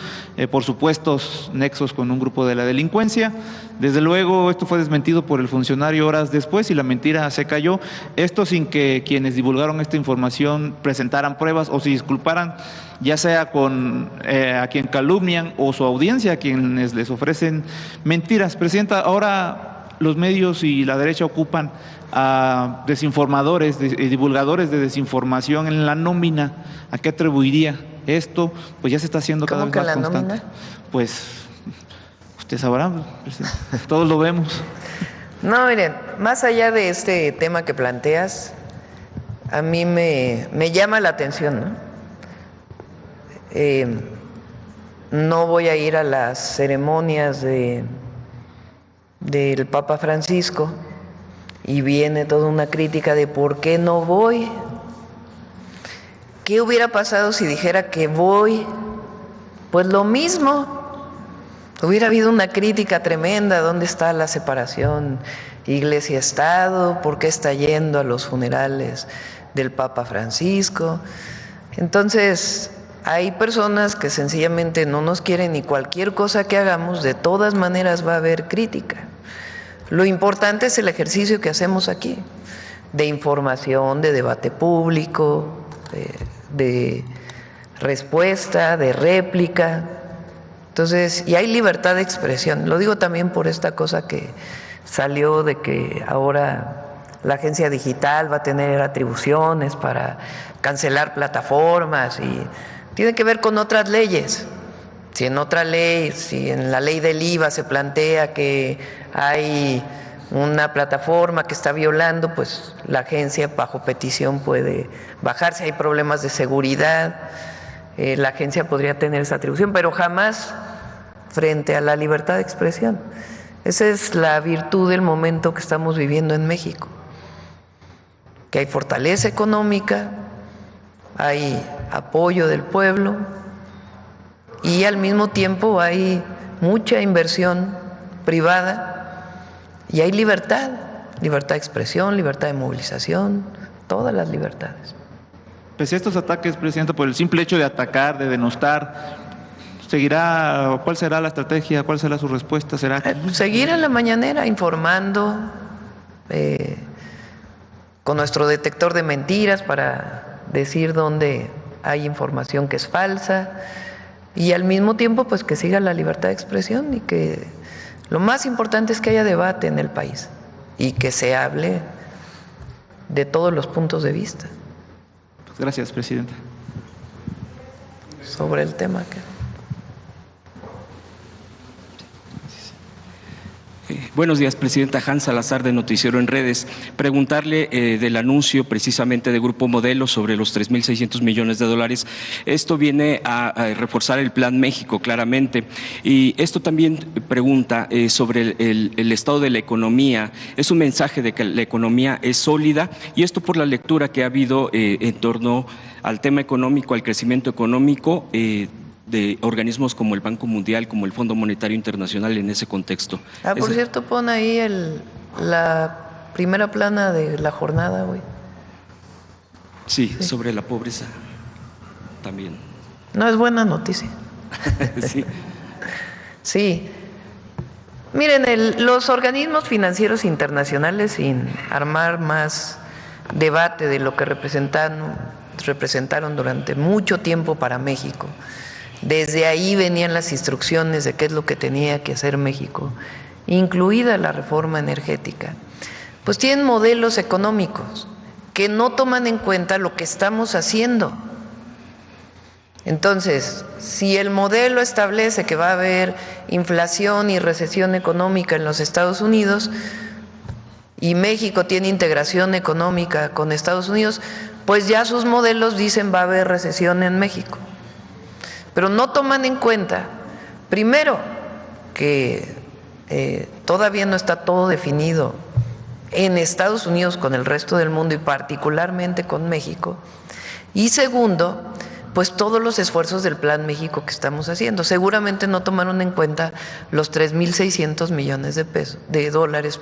por supuestos nexos con un grupo de la delincuencia. Desde luego, esto fue desmentido por el funcionario horas después y la mentira se cayó. Esto sin que quienes divulgaron esta información presentaran pruebas o se disculparan, ya sea con a quien calumnian o su audiencia, a quienes les ofrecen mentiras. Presidenta, ahora los medios y la derecha ocupan a desinformadores y divulgadores de desinformación en la nómina. ¿A qué atribuiría esto? Pues ya se está haciendo cada vez más constante. ¿Nómina? Pues usted sabrá, todos lo vemos. No, miren, más allá de este tema que planteas, a mí me llama la atención, ¿no? No voy a ir a las ceremonias del Papa Francisco y viene toda una crítica de por qué no voy. ¿Qué hubiera pasado si dijera que voy? Pues lo mismo. Hubiera habido una crítica tremenda. ¿Dónde está la separación Iglesia-Estado? ¿Por qué está yendo a los funerales del Papa Francisco? Entonces, hay personas que sencillamente no nos quieren y cualquier cosa que hagamos, de todas maneras va a haber crítica. Lo importante es el ejercicio que hacemos aquí, de información, de debate público, de respuesta, de réplica. Entonces, y hay libertad de expresión. Lo digo también por esta cosa que salió de que ahora la agencia digital va a tener atribuciones para cancelar plataformas y tiene que ver con otras leyes. Si en otra ley, si en la ley del IVA se plantea que hay una plataforma que está violando, pues la agencia bajo petición puede bajarse. Hay problemas de seguridad, la agencia podría tener esa atribución, pero jamás frente a la libertad de expresión. Esa es la virtud del momento que estamos viviendo en México, que hay fortaleza económica, hay apoyo del pueblo y al mismo tiempo hay mucha inversión privada y hay libertad, libertad de expresión, libertad de movilización, todas las libertades. Pese a estos ataques, Presidenta, por el simple hecho de atacar, de denostar, ¿seguirá? ¿Cuál será la estrategia? ¿Cuál será su respuesta? ¿Será seguir en la mañanera informando con nuestro detector de mentiras para decir dónde hay información que es falsa y al mismo tiempo pues que siga la libertad de expresión y que lo más importante es que haya debate en el país y que se hable de todos los puntos de vista? Gracias, Presidenta. Sobre el tema que... Buenos días, Presidenta. Hans Salazar, de Noticiero en Redes. Preguntarle del anuncio precisamente de Grupo Modelo sobre los 3.600 millones de dólares. Esto viene a reforzar el Plan México, claramente. Y esto también pregunta sobre el estado de la economía. Es un mensaje de que la economía es sólida, y esto por la lectura que ha habido en torno al tema económico, al crecimiento económico, de organismos como el Banco Mundial, como el Fondo Monetario Internacional en ese contexto. por cierto, pon ahí la primera plana de la jornada, güey. Sí, sobre la pobreza también. No es buena noticia. Sí. Sí. Miren, los organismos financieros internacionales, sin armar más debate de lo que representaron durante mucho tiempo para México, desde ahí venían las instrucciones de qué es lo que tenía que hacer México, incluida la reforma energética. Pues tienen modelos económicos que no toman en cuenta lo que estamos haciendo. Entonces, si el modelo establece que va a haber inflación y recesión económica en los Estados Unidos y México tiene integración económica con Estados Unidos, pues ya sus modelos dicen va a haber recesión en México. Pero no toman en cuenta, primero, que todavía no está todo definido en Estados Unidos con el resto del mundo y particularmente con México. Y segundo, pues todos los esfuerzos del Plan México que estamos haciendo. Seguramente no tomaron en cuenta los 3.600 millones de dólares,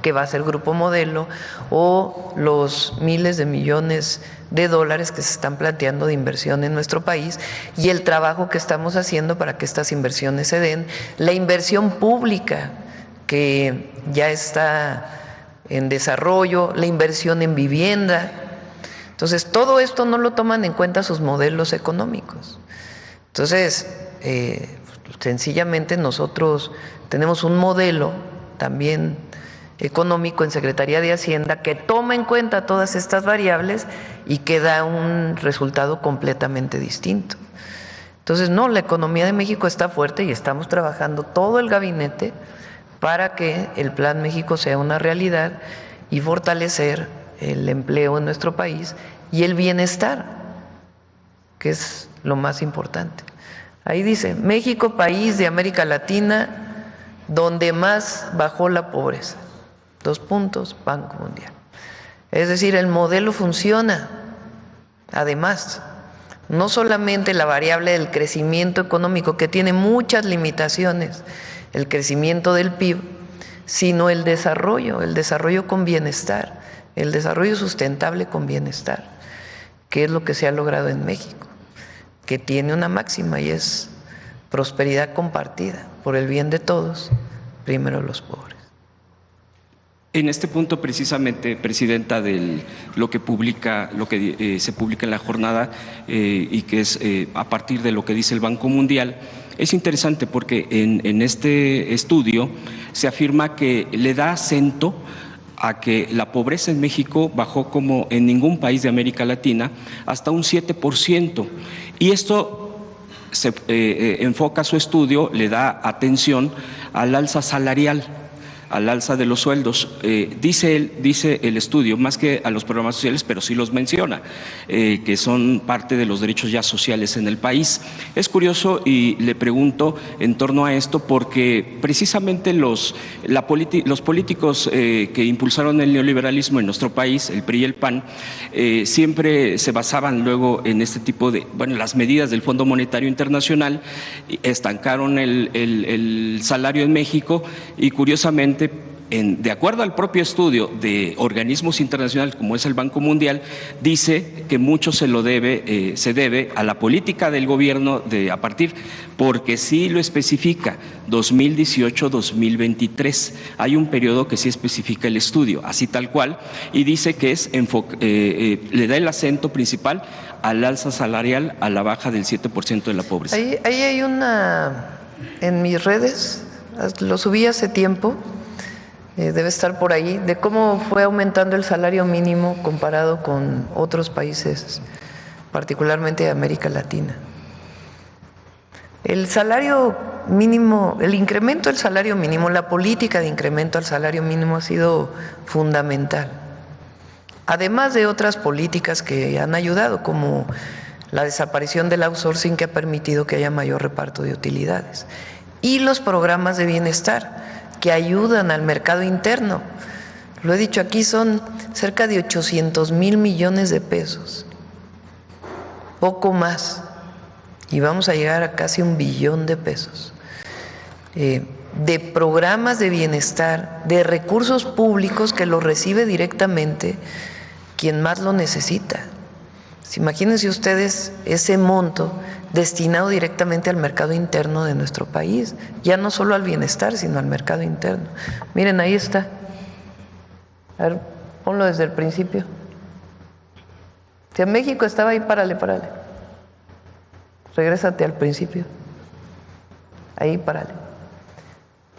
que va a ser Grupo Modelo, o los miles de millones de dólares que se están planteando de inversión en nuestro país y el trabajo que estamos haciendo para que estas inversiones se den, la inversión pública que ya está en desarrollo, la inversión en vivienda. Entonces, todo esto no lo toman en cuenta sus modelos económicos. Entonces, sencillamente nosotros tenemos un modelo también económico en Secretaría de Hacienda que toma en cuenta todas estas variables y que da un resultado completamente distinto. Entonces, no, la economía de México está fuerte y estamos trabajando todo el gabinete para que el Plan México sea una realidad y fortalecer el empleo en nuestro país y el bienestar, que es lo más importante. Ahí dice, México, país de América Latina donde más bajó la pobreza. 2 puntos, Banco Mundial. Es decir, el modelo funciona. Además, no solamente la variable del crecimiento económico, que tiene muchas limitaciones, el crecimiento del PIB, sino el desarrollo con bienestar, el desarrollo sustentable con bienestar, que es lo que se ha logrado en México, que tiene una máxima y es prosperidad compartida, por el bien de todos, primero los pobres. En este punto, precisamente, Presidenta, de lo que se publica en la jornada y que es a partir de lo que dice el Banco Mundial, es interesante porque en este estudio se afirma que le da acento a que la pobreza en México bajó como en ningún país de América Latina hasta un 7%. Y esto se enfoca su estudio, le da atención al alza salarial, al alza de los sueldos. Dice el estudio, más que a los programas sociales, pero sí los menciona, que son parte de los derechos ya sociales en el país. Es curioso y le pregunto en torno a esto porque precisamente los políticos que impulsaron el neoliberalismo en nuestro país, el PRI y el PAN, siempre se basaban luego en este tipo de, las medidas del Fondo Monetario Internacional, estancaron el salario en México y curiosamente, de acuerdo al propio estudio de organismos internacionales como es el Banco Mundial, dice que mucho se debe a la política del gobierno porque sí lo especifica, 2018-2023. Hay un periodo que sí especifica el estudio, así tal cual, y dice que le da el acento principal al alza salarial, a la baja del 7% de la pobreza. Ahí hay en mis redes, lo subí hace tiempo, debe estar por ahí, de cómo fue aumentando el salario mínimo comparado con otros países, particularmente de América Latina. El salario mínimo, el incremento del salario mínimo, la política de incremento al salario mínimo ha sido fundamental. Además de otras políticas que han ayudado, como la desaparición del outsourcing, que ha permitido que haya mayor reparto de utilidades, y los programas de bienestar que ayudan al mercado interno. Lo he dicho aquí, son cerca de 800,000 millones de pesos, poco más, y vamos a llegar a casi 1 billón de pesos, de programas de bienestar, de recursos públicos que los recibe directamente quien más lo necesita. Imagínense ustedes ese monto destinado directamente al mercado interno de nuestro país, ya no solo al bienestar, sino al mercado interno. Miren, ahí está. A ver, ponlo desde el principio. Si en México estaba ahí, párale. Regrésate al principio. Ahí, párale.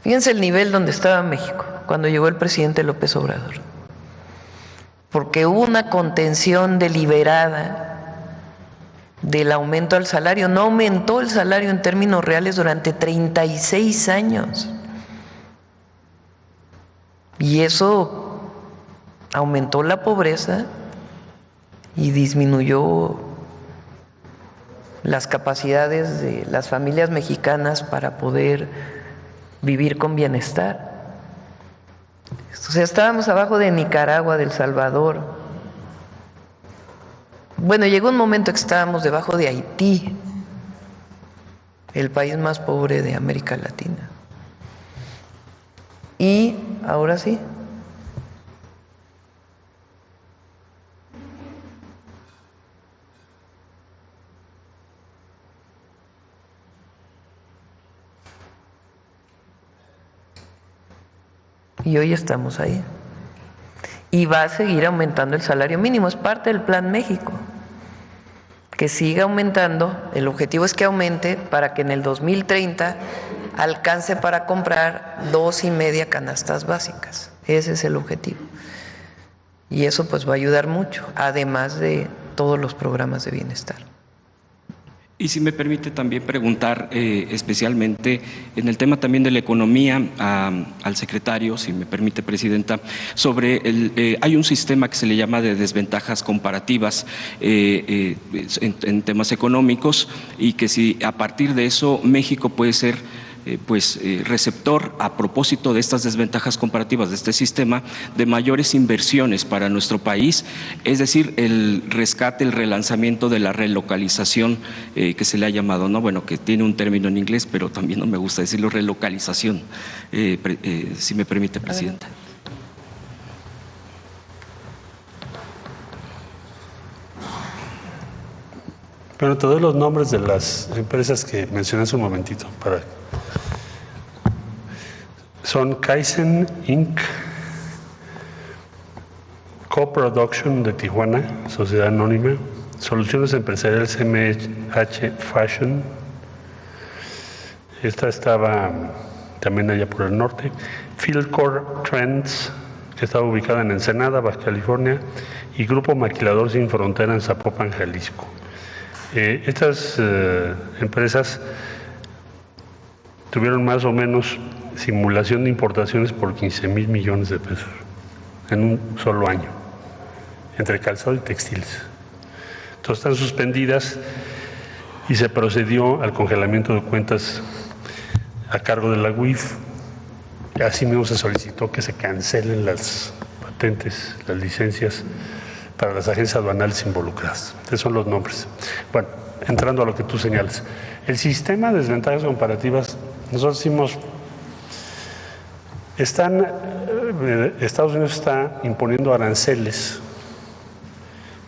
Fíjense el nivel donde estaba México cuando llegó el presidente López Obrador. Porque hubo una contención deliberada del aumento al salario. No aumentó el salario en términos reales durante 36 años. Y eso aumentó la pobreza y disminuyó las capacidades de las familias mexicanas para poder vivir con bienestar. O sea, estábamos abajo de Nicaragua, de El Salvador. Bueno, llegó un momento que estábamos debajo de Haití, el país más pobre de América Latina. Y ahora sí. Y hoy estamos ahí. Y va a seguir aumentando el salario mínimo, es parte del Plan México. Que siga aumentando, el objetivo es que aumente para que en el 2030 alcance para comprar 2.5 canastas básicas. Ese es el objetivo. Y eso pues va a ayudar mucho, además de todos los programas de bienestar. Y si me permite también preguntar especialmente en el tema también de la economía al secretario, si me permite, Presidenta, sobre hay un sistema que se le llama de desventajas comparativas en temas económicos y que si a partir de eso México puede ser receptor a propósito de estas desventajas comparativas de este sistema de mayores inversiones para nuestro país, es decir, el rescate, el relanzamiento de la relocalización que se le ha llamado, ¿no? Bueno, que tiene un término en inglés, pero también no me gusta decirlo, relocalización, si me permite, Presidenta. Bueno, te doy los nombres de las empresas que mencioné hace un momentito. Son Kaizen Inc., Coproduction de Tijuana, Sociedad Anónima, Soluciones Empresariales MH Fashion, esta estaba también allá por el norte, Fieldcore Trends, que estaba ubicada en Ensenada, Baja California, y Grupo Maquilador Sin Frontera en Zapopan, Jalisco. Estas empresas tuvieron más o menos simulación de importaciones por 15,000 millones de pesos en un solo año, entre calzado y textiles. Entonces están suspendidas y se procedió al congelamiento de cuentas a cargo de la UIF. Asimismo se solicitó que se cancelen las patentes, las licencias para las agencias aduanales involucradas. Esos son los nombres. Bueno, entrando a lo que tú señalas. El sistema de desventajas comparativas, nosotros decimos, Estados Unidos está imponiendo aranceles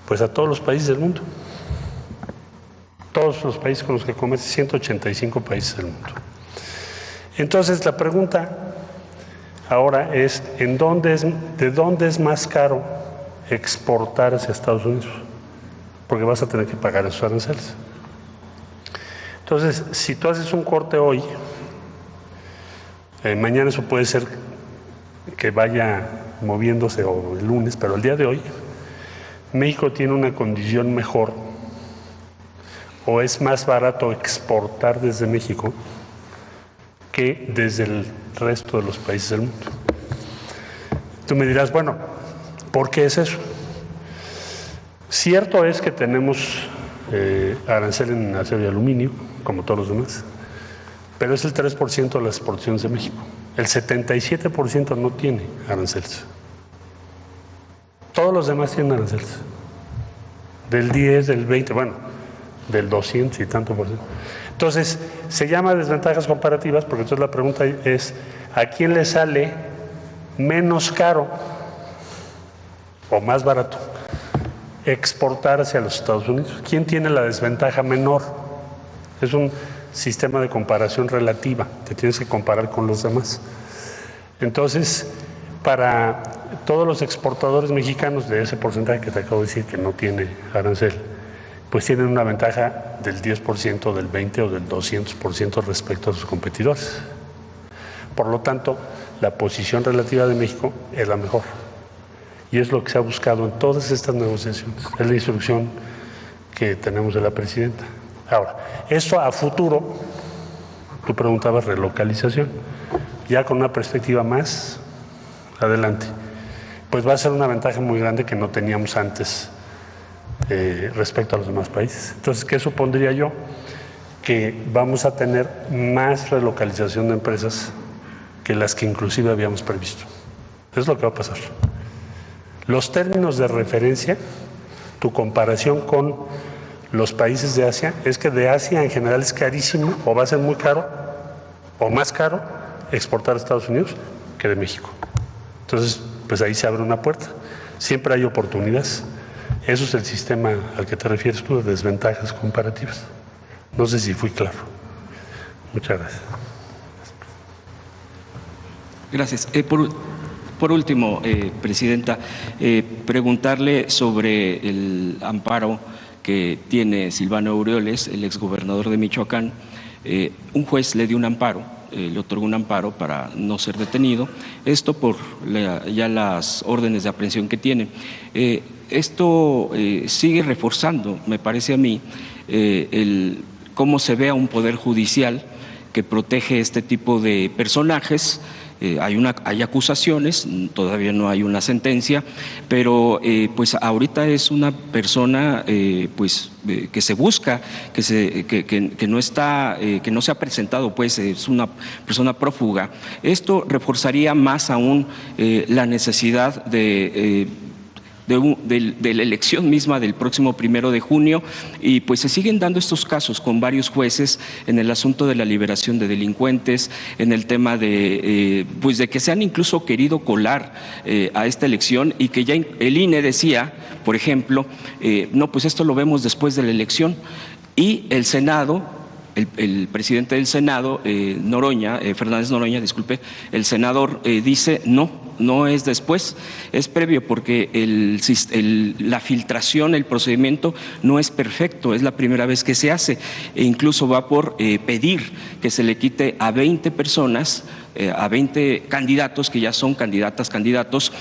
pues a todos los países del mundo. Todos los países con los que comercia, 185 países del mundo. Entonces la pregunta ahora es, ¿de dónde es más caro exportar hacia Estados Unidos? Porque vas a tener que pagar esos aranceles. Entonces, si tú haces un corte hoy, mañana eso puede ser que vaya moviéndose o el lunes, pero el día de hoy, México tiene una condición mejor o es más barato exportar desde México que desde el resto de los países del mundo. Tú me dirás, bueno, ¿por qué es eso? Cierto es que tenemos arancel en acero y aluminio, como todos los demás, pero es el 3% de las exportaciones de México. El 77% no tiene aranceles. Todos los demás tienen aranceles. Del 10, del 20, bueno, del 200 y tanto por ciento. Entonces, se llama desventajas comparativas porque entonces la pregunta es, ¿a quién le sale menos caro o más barato exportar hacia los Estados Unidos? ¿Quién tiene la desventaja menor? Es un sistema de comparación relativa, te tienes que comparar con los demás. Entonces, para todos los exportadores mexicanos de ese porcentaje que te acabo de decir que no tiene arancel, pues tienen una ventaja del 10%, del 20% o del 200% respecto a sus competidores. Por lo tanto, la posición relativa de México es la mejor. Y es lo que se ha buscado en todas estas negociaciones. Es la instrucción que tenemos de la presidenta. Ahora, esto a futuro, tú preguntabas relocalización, ya con una perspectiva más adelante, pues va a ser una ventaja muy grande que no teníamos antes respecto a los demás países. Entonces, ¿qué supondría yo? Que vamos a tener más relocalización de empresas que las que inclusive habíamos previsto. Es lo que va a pasar. Los términos de referencia, tu comparación con los países de Asia, es que de Asia en general es carísimo o va a ser muy caro o más caro exportar a Estados Unidos que de México. Entonces, pues ahí se abre una puerta. Siempre hay oportunidades. Eso es el sistema al que te refieres tú, de desventajas comparativas. No sé si fui claro. Muchas gracias. Gracias. Por último, Presidenta, preguntarle sobre el amparo que tiene Silvano Aureoles, el exgobernador de Michoacán. Un juez le dio un amparo, le otorgó un amparo para no ser detenido, esto por ya las órdenes de aprehensión que tiene. Esto sigue reforzando, me parece a mí, cómo se ve a un poder judicial que protege este tipo de personajes. Hay acusaciones, todavía no hay una sentencia, pero pues ahorita es una persona que se busca, que no está, que no se ha presentado, pues es una persona prófuga. Esto reforzaría más aún la necesidad de la elección misma del próximo 1 de junio, y pues se siguen dando estos casos con varios jueces en el asunto de la liberación de delincuentes, en el tema de que se han incluso querido colar a esta elección, y que ya el INE decía, por ejemplo, no, pues esto lo vemos después de la elección. Y el Senado, el presidente del Senado, Fernández Noroña, disculpe, el senador dice no es después, es previo, porque la filtración, el procedimiento no es perfecto, es la primera vez que se hace, e incluso va por pedir que se le quite a 20 personas, a 20 candidatos que ya son candidatos,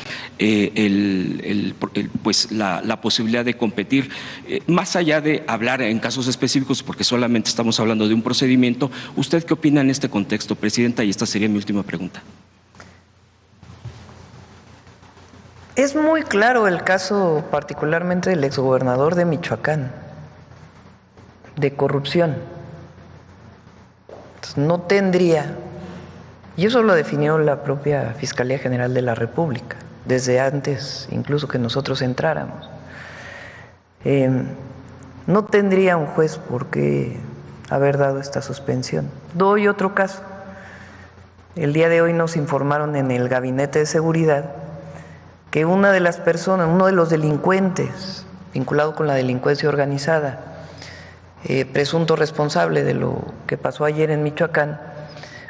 pues la posibilidad de competir. Más allá de hablar en casos específicos, porque solamente estamos hablando de un procedimiento, ¿usted qué opina en este contexto, Presidenta? Y esta sería mi última pregunta. Es muy claro el caso particularmente del exgobernador de Michoacán, de corrupción. Entonces, no tendría, y eso lo definió la propia Fiscalía General de la República, desde antes incluso que nosotros entráramos. No tendría un juez por qué haber dado esta suspensión. Doy otro caso. El día de hoy nos informaron en el Gabinete de Seguridad que una de las personas, uno de los delincuentes vinculado con la delincuencia organizada, presunto responsable de lo que pasó ayer en Michoacán,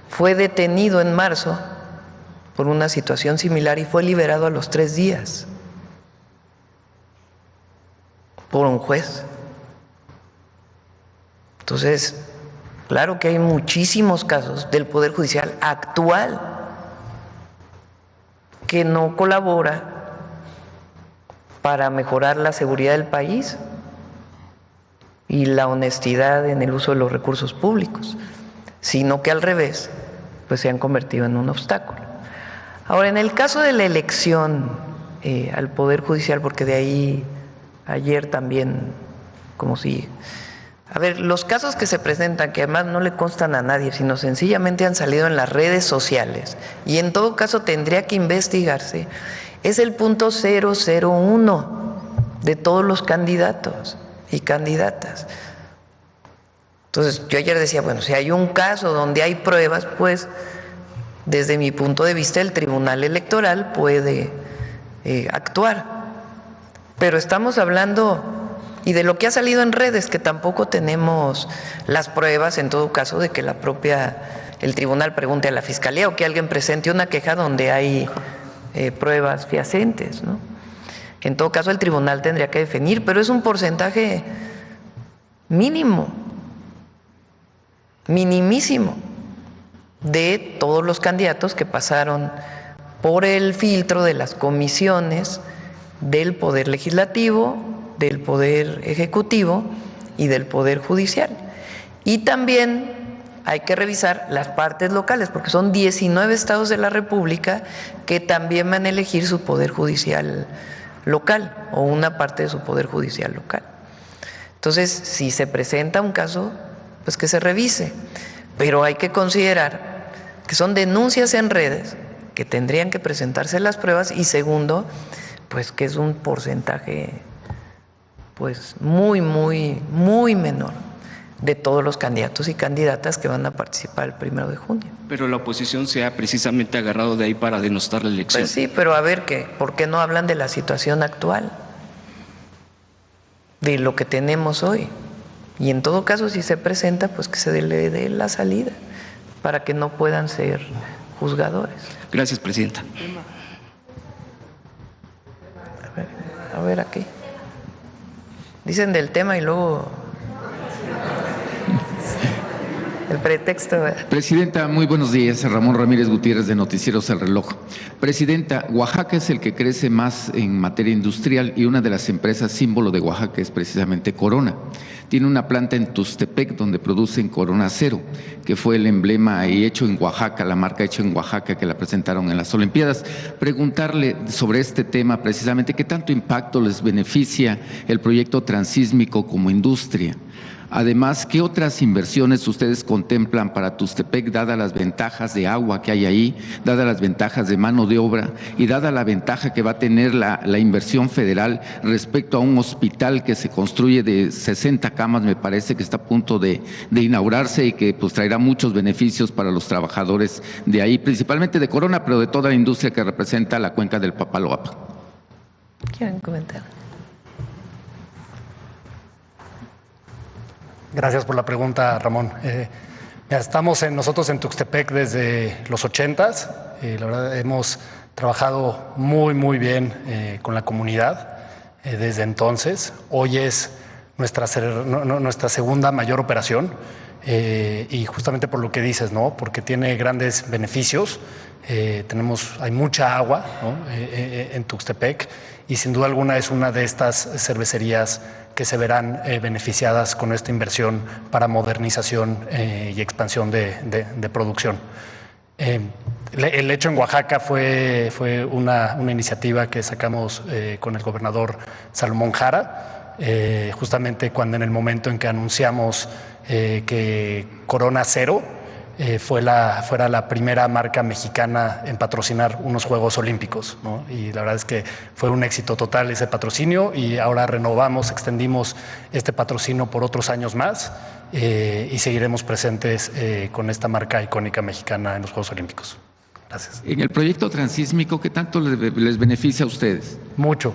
fue detenido en marzo por una situación similar y fue liberado a los 3 días por un juez. Entonces, claro que hay muchísimos casos del Poder Judicial actual que no colabora para mejorar la seguridad del país y la honestidad en el uso de los recursos públicos, sino que al revés, pues se han convertido en un obstáculo. Ahora, en el caso de la elección al Poder Judicial, porque de ahí ayer también, como si... A ver, los casos que se presentan, que además no le constan a nadie, sino sencillamente han salido en las redes sociales, y en todo caso tendría que investigarse, es el punto 001 de todos los candidatos y candidatas. Entonces, yo ayer decía, bueno, si hay un caso donde hay pruebas, pues, desde mi punto de vista, el Tribunal Electoral puede actuar. Pero estamos hablando... y de lo que ha salido en redes, que tampoco tenemos las pruebas, en todo caso, de que el tribunal pregunte a la Fiscalía o que alguien presente una queja donde hay pruebas fehacientes, ¿no? En todo caso, el tribunal tendría que definir, pero es un porcentaje mínimo, minimísimo, de todos los candidatos que pasaron por el filtro de las comisiones del Poder Legislativo, del Poder Ejecutivo y del Poder Judicial. Y también hay que revisar las partes locales, porque son 19 estados de la República que también van a elegir su Poder Judicial local o una parte de su Poder Judicial local. Entonces, si se presenta un caso, pues que se revise, pero hay que considerar que son denuncias en redes, que tendrían que presentarse las pruebas, y segundo, pues que es un porcentaje pues muy menor de todos los candidatos y candidatas que van a participar el 1 de junio. Pero la oposición se ha precisamente agarrado de ahí para denostar la elección. Pues sí, pero a ver, ¿por qué no hablan de la situación actual? De lo que tenemos hoy. Y en todo caso, si se presenta, pues que se le dé la salida para que no puedan ser juzgadores. Gracias, Presidenta. A ver aquí. Dicen del tema y luego el pretexto. Presidenta, muy buenos días. Ramón Ramírez Gutiérrez, de Noticieros El Reloj. Presidenta, Oaxaca es el que crece más en materia industrial y una de las empresas símbolo de Oaxaca es precisamente Corona. Tiene una planta en Tuxtepec donde producen Corona Cero, que fue el emblema y hecho en Oaxaca, la marca hecha en Oaxaca que la presentaron en las Olimpiadas. Preguntarle sobre este tema precisamente, ¿qué tanto impacto les beneficia el proyecto transísmico como industria? Además, ¿qué otras inversiones ustedes contemplan para Tuxtepec, dadas las ventajas de agua que hay ahí, dadas las ventajas de mano de obra y dada la ventaja que va a tener la inversión federal respecto a un hospital que se construye de 60 camas, me parece que está a punto de inaugurarse y que pues traerá muchos beneficios para los trabajadores de ahí, principalmente de Corona, pero de toda la industria que representa la cuenca del Papaloapan? ¿Quieren comentar? Gracias por la pregunta, Ramón. Estamos nosotros en Tuxtepec desde los 80s. La verdad, hemos trabajado muy bien con la comunidad desde entonces. Hoy es nuestra segunda mayor operación y justamente por lo que dices, ¿no? Porque tiene grandes beneficios. Hay mucha agua, ¿no? En Tuxtepec, y sin duda alguna es una de estas cervecerías que se verán beneficiadas con esta inversión para modernización y expansión de producción. El hecho en Oaxaca fue una iniciativa que sacamos con el gobernador Salomón Jara, justamente cuando en el momento en que anunciamos que Corona Cero fuera la primera marca mexicana en patrocinar unos Juegos Olímpicos, ¿no? Y la verdad es que fue un éxito total ese patrocinio, y ahora extendimos este patrocinio por otros años más, y seguiremos presentes con esta marca icónica mexicana en los Juegos Olímpicos. Gracias. En el proyecto transísmico, ¿qué tanto les beneficia a ustedes? Mucho.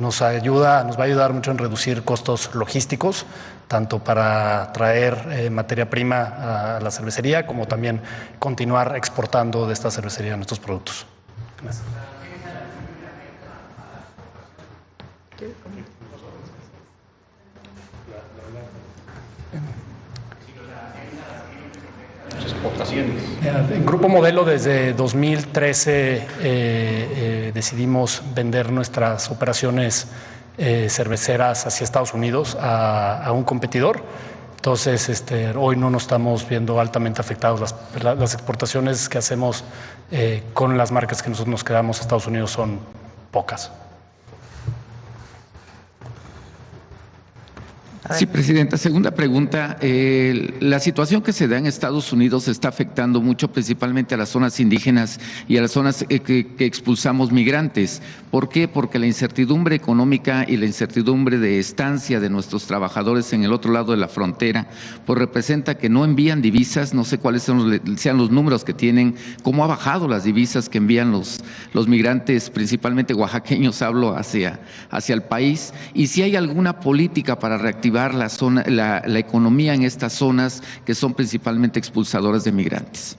Nos va a ayudar mucho en reducir costos logísticos, tanto para traer materia prima a la cervecería, como también continuar exportando de esta cervecería nuestros productos. Gracias. En Grupo Modelo desde 2013 decidimos vender nuestras operaciones cerveceras hacia Estados Unidos a un competidor. Entonces, hoy no nos estamos viendo altamente afectados. Las exportaciones que hacemos con las marcas que nosotros nos quedamos a Estados Unidos son pocas. Sí, Presidenta. Segunda pregunta. La situación que se da en Estados Unidos está afectando mucho, principalmente a las zonas indígenas y a las zonas que expulsamos migrantes. ¿Por qué? Porque la incertidumbre económica y la incertidumbre de estancia de nuestros trabajadores en el otro lado de la frontera, pues representa que no envían divisas. No sé cuáles sean los números que tienen, cómo ha bajado las divisas que envían los migrantes, principalmente oaxaqueños, hablo hacia el país, y si hay alguna política para reactivar la economía en estas zonas que son principalmente expulsadoras de migrantes.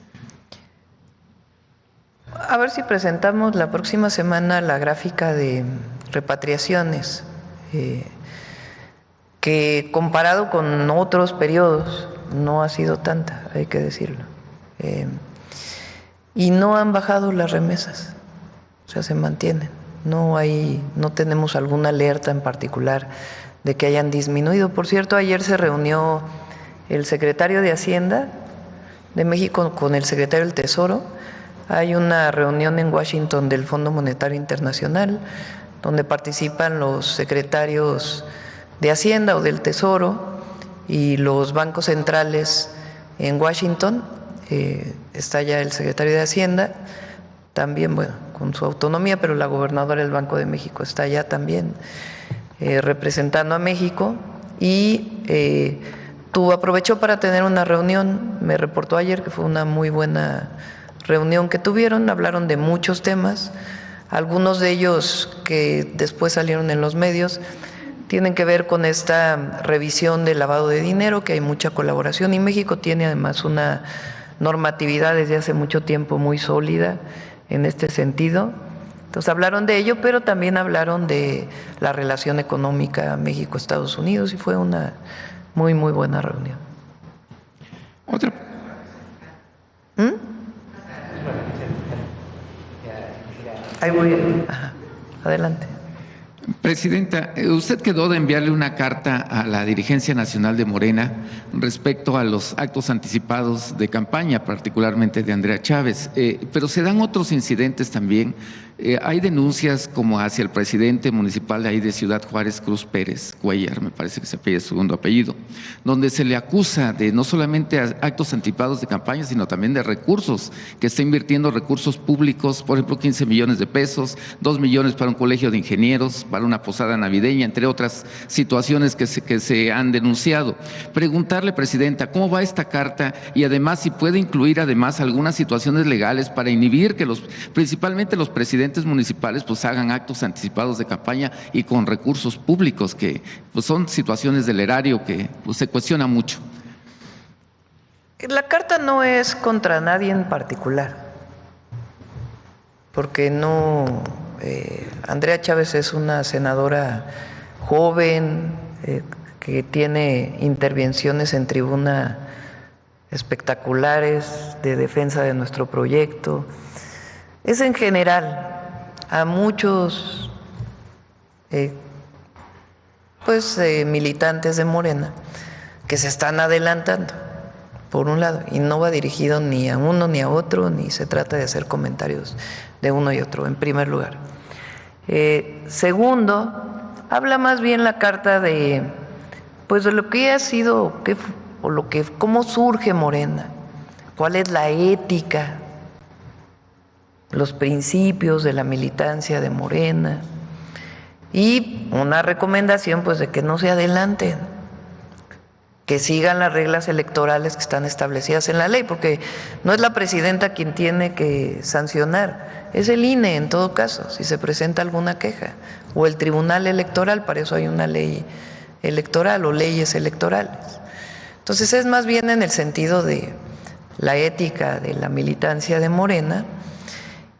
A ver si presentamos la próxima semana la gráfica de repatriaciones, que comparado con otros periodos no ha sido tanta, hay que decirlo. Y no han bajado las remesas, o sea, se mantienen. No tenemos alguna alerta en particular de que hayan disminuido. Por cierto, ayer se reunió el secretario de Hacienda de México con el secretario del Tesoro. Hay una reunión en Washington del Fondo Monetario Internacional, donde participan los secretarios de Hacienda o del Tesoro y los bancos centrales en Washington. Está ya el secretario de Hacienda, también, bueno, con su autonomía, pero la gobernadora del Banco de México está allá también, representando a México, y aprovechó para tener una reunión. Me reportó ayer que fue una muy buena reunión que tuvieron. Hablaron de muchos temas, algunos de ellos que después salieron en los medios tienen que ver con esta revisión del lavado de dinero, que hay mucha colaboración, y México tiene además una normatividad desde hace mucho tiempo muy sólida en este sentido. Entonces hablaron de ello, pero también hablaron de la relación económica México-Estados Unidos, y fue una muy buena reunión. Otra. Ahí voy. Ajá. Adelante. Presidenta, usted quedó de enviarle una carta a la dirigencia nacional de Morena respecto a los actos anticipados de campaña, particularmente de Andrea Chávez, pero se dan otros incidentes también. Hay denuncias como hacia el presidente municipal de ahí de Ciudad Juárez, Cruz Pérez Cuellar, me parece que se apellida su segundo apellido, donde se le acusa de no solamente actos anticipados de campaña, sino también de recursos, que está invirtiendo recursos públicos, por ejemplo 15 millones de pesos, 2 millones para un colegio de ingenieros, para una posada navideña, entre otras situaciones que se han denunciado. Preguntarle, Presidenta, ¿cómo va esta carta? Y además, si puede incluir además algunas situaciones legales para inhibir que principalmente los presidentes presidentes municipales pues hagan actos anticipados de campaña y con recursos públicos, que pues son situaciones del erario que pues, se cuestiona mucho. La carta no es contra nadie en particular, porque no, Andrea Chávez es una senadora joven que tiene intervenciones en tribuna espectaculares de defensa de nuestro proyecto. Es en general a muchos militantes de Morena que se están adelantando, por un lado, y no va dirigido ni a uno ni a otro, ni se trata de hacer comentarios de uno y otro, en primer lugar. Segundo, habla más bien la carta de lo que ha sido, cómo surge Morena, cuál es la ética, los principios de la militancia de Morena, y una recomendación pues de que no se adelanten, que sigan las reglas electorales que están establecidas en la ley, porque no es la presidenta quien tiene que sancionar, es el INE en todo caso, si se presenta alguna queja, o el Tribunal Electoral, para eso hay una ley electoral o leyes electorales. Entonces es más bien en el sentido de la ética de la militancia de Morena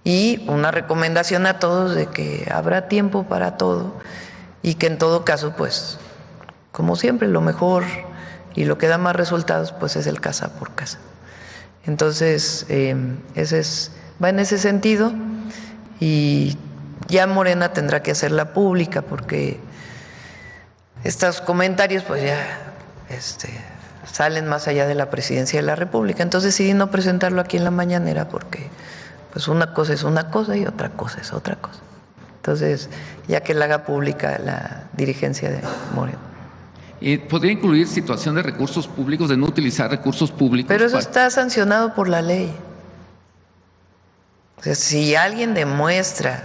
y una recomendación a todos de que habrá tiempo para todo y que en todo caso, pues, como siempre, lo mejor y lo que da más resultados, pues es el casa por casa. Entonces, va en ese sentido y ya Morena tendrá que hacerla pública porque estos comentarios, pues ya salen más allá de la presidencia de la República. Entonces decidí no presentarlo aquí en la mañanera porque pues una cosa es una cosa y otra cosa es otra cosa. Entonces, ya que la haga pública la dirigencia de Morena. ¿Podría incluir situación de recursos públicos, de no utilizar recursos públicos? Pero eso está sancionado por la ley. O sea, si alguien demuestra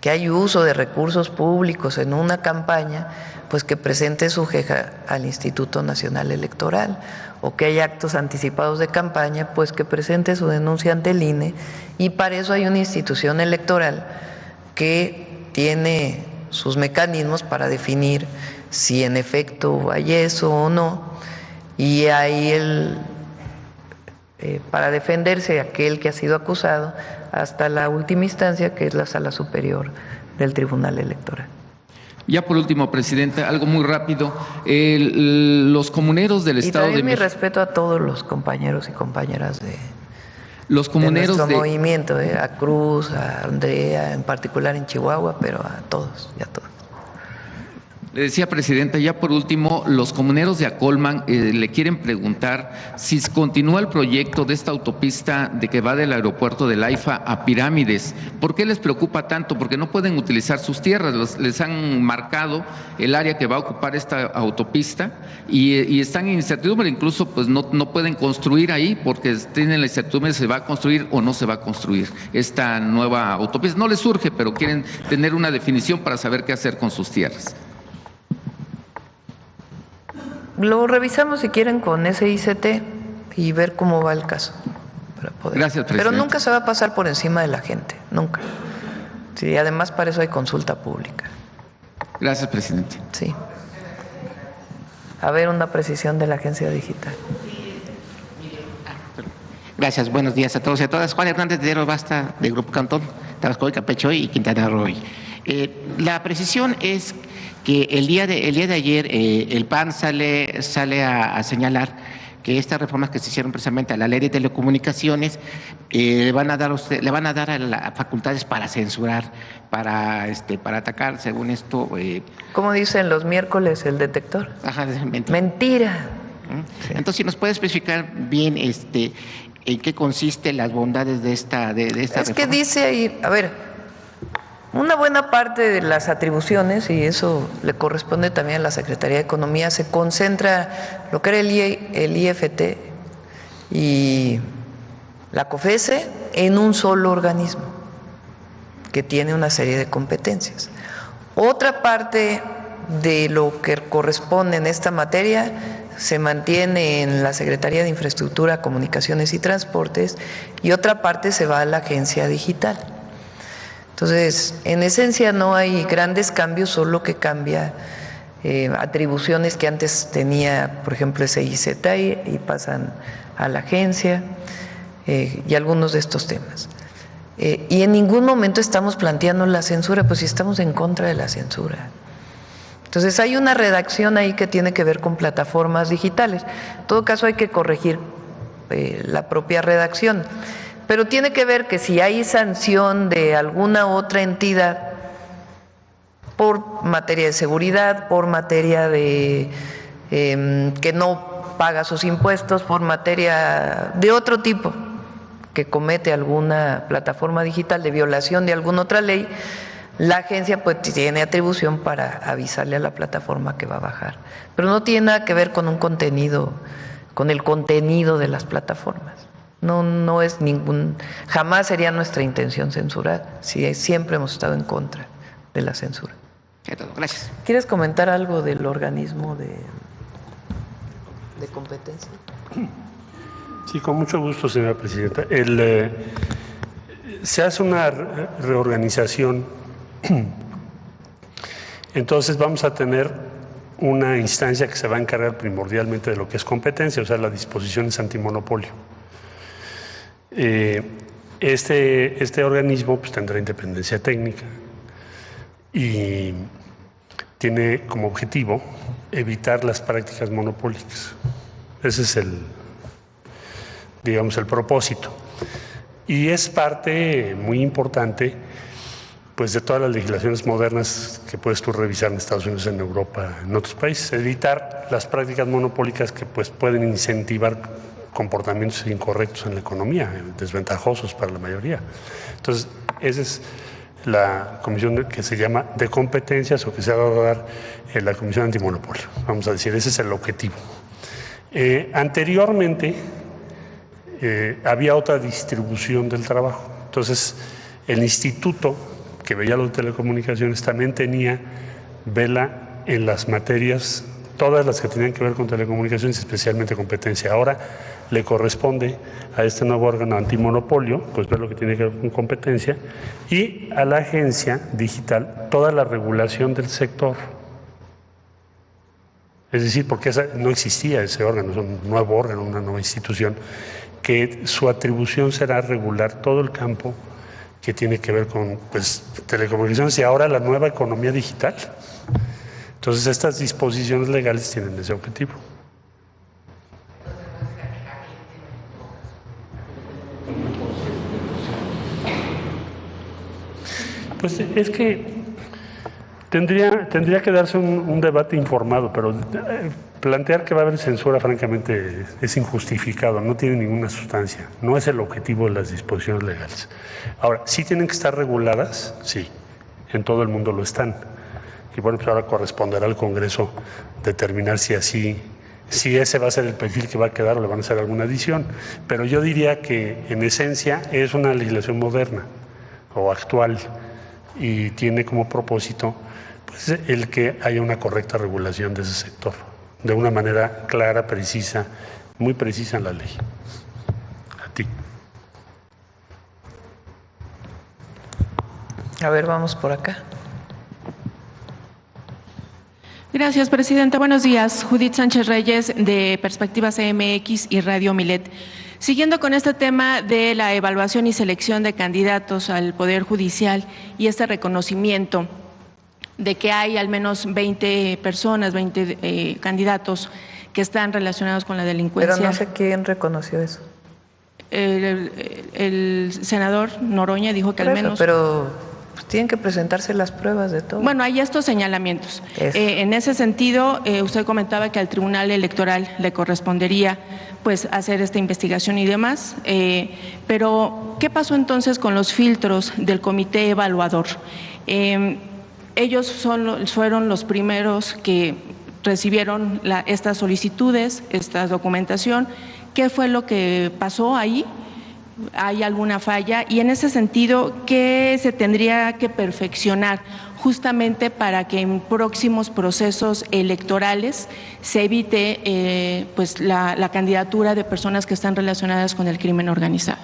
que hay uso de recursos públicos en una campaña, pues que presente su queja al Instituto Nacional Electoral, o que hay actos anticipados de campaña, pues que presente su denuncia ante el INE, y para eso hay una institución electoral que tiene sus mecanismos para definir si en efecto hay eso o no, y ahí para defenderse aquel que ha sido acusado hasta la última instancia, que es la Sala Superior del Tribunal Electoral. Ya por último, Presidenta, algo muy rápido. Los comuneros del Estado de México. Y también mi respeto a todos los compañeros y compañeras de nuestro movimiento, a Cruz, a Andrea, en particular en Chihuahua, pero a todos y a todos. Le decía, Presidenta, ya por último, los comuneros de Acolman le quieren preguntar si continúa el proyecto de esta autopista de que va del aeropuerto del AIFA a Pirámides. ¿Por qué les preocupa tanto? Porque no pueden utilizar sus tierras, les han marcado el área que va a ocupar esta autopista y están en incertidumbre, incluso pues no pueden construir ahí porque tienen la incertidumbre de si se va a construir o no se va a construir esta nueva autopista. No les surge, pero quieren tener una definición para saber qué hacer con sus tierras. Lo revisamos si quieren con SICT y ver cómo va el caso. Para poder. Gracias, Presidente. Pero nunca se va a pasar por encima de la gente, nunca. Sí, además para eso hay consulta pública. Gracias, Presidente. Sí. A ver, una precisión de la agencia digital. Gracias, buenos días a todos y a todas. Juan Hernández de Hierro Basta, del Grupo Cantón, Tabasco y Campeche y Quintana Roo. La precisión es que el día de ayer el PAN sale a señalar que estas reformas que se hicieron precisamente a la ley de telecomunicaciones le van a dar a las facultades para censurar, para atacar, según esto. ¿Cómo dicen los miércoles el detector? Ajá, mentira. Sí. Entonces, si nos puede especificar bien en qué consiste las bondades de esta reforma. Es que dice ahí, a ver, una buena parte de las atribuciones, y eso le corresponde también a la Secretaría de Economía, se concentra lo que era el IFT y la COFESE en un solo organismo que tiene una serie de competencias. Otra parte de lo que corresponde en esta materia se mantiene en la Secretaría de Infraestructura, Comunicaciones y Transportes, y otra parte se va a la Agencia Digital. Entonces, en esencia no hay grandes cambios, solo que cambia atribuciones que antes tenía, por ejemplo, SIZI y pasan a la agencia y algunos de estos temas. Y en ningún momento estamos planteando la censura, pues si estamos en contra de la censura. Entonces hay una redacción ahí que tiene que ver con plataformas digitales. En todo caso hay que corregir la propia redacción, pero tiene que ver que si hay sanción de alguna otra entidad por materia de seguridad, por materia de que no paga sus impuestos, por materia de otro tipo que comete alguna plataforma digital de violación de alguna otra ley, la agencia pues tiene atribución para avisarle a la plataforma que va a bajar. Pero no tiene nada que ver con un contenido, con el contenido de las plataformas. No es jamás sería nuestra intención censurar. Sí, siempre hemos estado en contra de la censura. Gracias. ¿Quieres comentar algo del organismo de competencia? Sí, con mucho gusto, señora presidenta. Se hace una reorganización, entonces vamos a tener una instancia que se va a encargar primordialmente de lo que es competencia, o sea, las disposiciones antimonopolio. Este organismo pues, tendrá independencia técnica y tiene como objetivo evitar las prácticas monopólicas. Ese es el propósito. Y es parte muy importante pues, de todas las legislaciones modernas que puedes tú revisar en Estados Unidos, en Europa, en otros países. Evitar las prácticas monopólicas que pues, pueden incentivar comportamientos incorrectos en la economía, desventajosos para la mayoría. Entonces, esa es la comisión que se llama de competencias o que se ha dado a dar la Comisión Antimonopolio. Vamos a decir, ese es el objetivo. Anteriormente, había otra distribución del trabajo. Entonces, el instituto que veía las telecomunicaciones también tenía vela en las materias, todas las que tenían que ver con telecomunicaciones, especialmente competencia. Ahora le corresponde a este nuevo órgano antimonopolio, pues ver lo que tiene que ver con competencia, y a la agencia digital toda la regulación del sector. Es decir, porque no existía ese órgano, es un nuevo órgano, una nueva institución, que su atribución será regular todo el campo que tiene que ver con pues, telecomunicaciones y ahora la nueva economía digital. Entonces, estas disposiciones legales tienen ese objetivo. Pues es que tendría que darse un debate informado, pero plantear que va a haber censura, francamente, es injustificado, no tiene ninguna sustancia, no es el objetivo de las disposiciones legales. Ahora, ¿sí tienen que estar reguladas? Sí, en todo el mundo lo están. Y bueno, pues ahora corresponderá al Congreso determinar si ese va a ser el perfil que va a quedar o le van a hacer alguna adición. Pero yo diría que en esencia es una legislación moderna o actual y tiene como propósito pues, el que haya una correcta regulación de ese sector, de una manera clara, precisa, muy precisa en la ley. A ti. A ver, vamos por acá. Gracias, presidenta. Buenos días. Judith Sánchez Reyes, de Perspectiva CMX y Radio Milet. Siguiendo con este tema de la evaluación y selección de candidatos al Poder Judicial y este reconocimiento de que hay al menos 20 personas, 20 candidatos que están relacionados con la delincuencia. Pero no sé quién reconoció eso. El senador Noroña dijo que al menos… Pero tienen que presentarse las pruebas de todo. Bueno, hay estos señalamientos. En ese sentido, usted comentaba que al Tribunal Electoral le correspondería pues hacer esta investigación y demás, pero ¿qué pasó entonces con los filtros del comité evaluador? Ellos fueron los primeros que recibieron estas solicitudes, esta documentación. ¿Qué fue lo que pasó ahí? ¿Hay alguna falla? Y en ese sentido, ¿qué se tendría que perfeccionar justamente para que en próximos procesos electorales se evite pues la candidatura de personas que están relacionadas con el crimen organizado?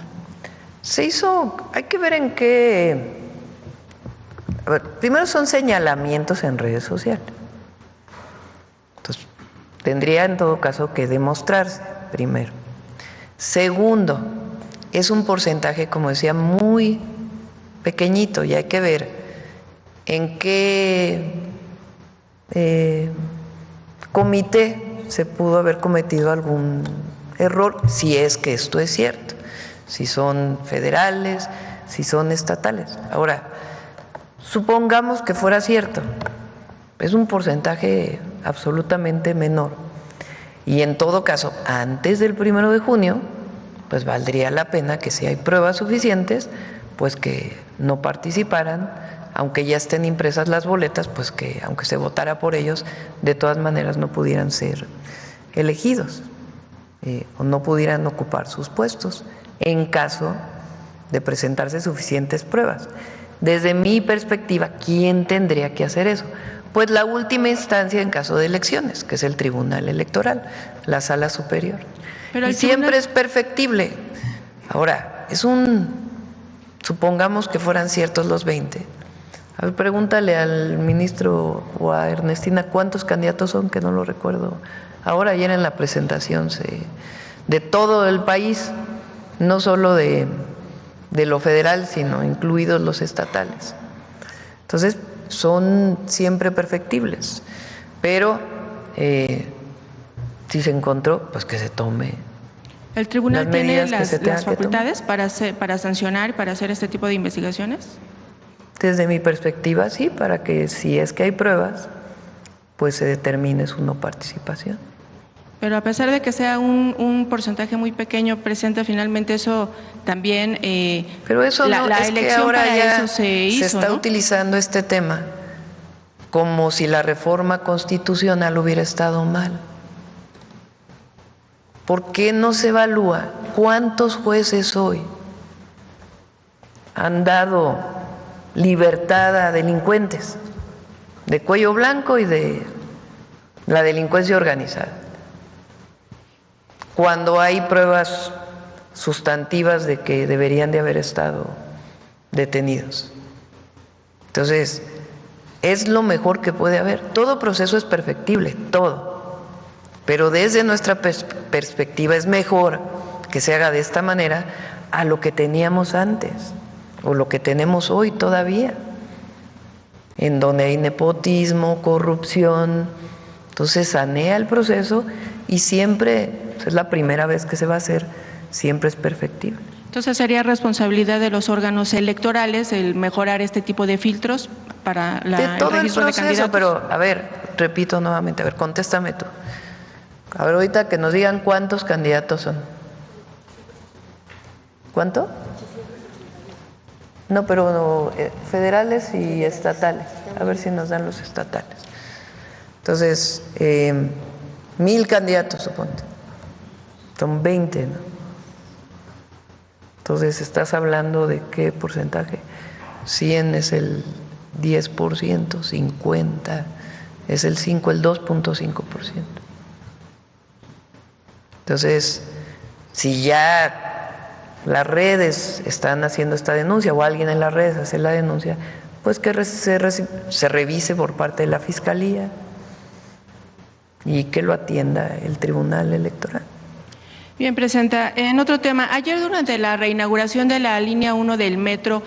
Hay que ver en qué A ver, primero son señalamientos en redes sociales. Entonces, tendría en todo caso que demostrarse, primero. Segundo, es un porcentaje, como decía, muy pequeñito y hay que ver en qué comité se pudo haber cometido algún error, si es que esto es cierto, si son federales, si son estatales. Ahora, supongamos que fuera cierto, es un porcentaje absolutamente menor. Y en todo caso, antes del 1 de junio, pues valdría la pena que si hay pruebas suficientes, pues que no participaran, aunque ya estén impresas las boletas, pues que aunque se votara por ellos, de todas maneras no pudieran ser elegidos o no pudieran ocupar sus puestos en caso de presentarse suficientes pruebas. Desde mi perspectiva, ¿quién tendría que hacer eso? Pues la última instancia en caso de elecciones, que es el Tribunal Electoral, la Sala Superior. Pero y siempre es perfectible. Ahora, supongamos que fueran ciertos los 20. A ver, pregúntale al ministro o a Ernestina cuántos candidatos son, que no lo recuerdo. Ahora, ayer en la presentación de todo el país, no solo de lo federal, sino incluidos los estatales. Entonces, son siempre perfectibles, pero si se encontró, pues que se tome. ¿El tribunal tiene las facultades para sancionar, para hacer este tipo de investigaciones? Desde mi perspectiva, sí, para que si es que hay pruebas, pues se determine su no participación. Pero a pesar de que sea un porcentaje muy pequeño, presenta finalmente eso también. Pero eso la es elección que ahora para ya eso se hizo, está ¿no? utilizando este tema como si la reforma constitucional hubiera estado mal. ¿Por qué no se evalúa cuántos jueces hoy han dado libertad a delincuentes de cuello blanco y de la delincuencia organizada, cuando hay pruebas sustantivas de que deberían de haber estado detenidos? Entonces, es lo mejor que puede haber. Todo proceso es perfectible, todo. Pero desde nuestra perspectiva es mejor que se haga de esta manera a lo que teníamos antes o lo que tenemos hoy todavía, en donde hay nepotismo, corrupción. Entonces sanea el proceso y siempre, es la primera vez que se va a hacer, siempre es perfectible. Entonces sería responsabilidad de los órganos electorales el mejorar este tipo de filtros para el registro de candidatos. Pero a ver, repito nuevamente, a ver, contéstame tú. A ver, ahorita que nos digan cuántos candidatos son. ¿Cuánto? No, pero federales y estatales. A ver si nos dan los estatales. Entonces, 1,000 candidatos, suponte. Son 20, ¿no? Entonces, estás hablando de qué porcentaje. 100 es el 10%, 50 es el 2.5%. Entonces, si ya las redes están haciendo esta denuncia o alguien en las redes hace la denuncia, pues que se revise por parte de la Fiscalía y que lo atienda el Tribunal Electoral. Bien, Presidenta. En otro tema, ayer durante la reinauguración de la línea 1 del metro,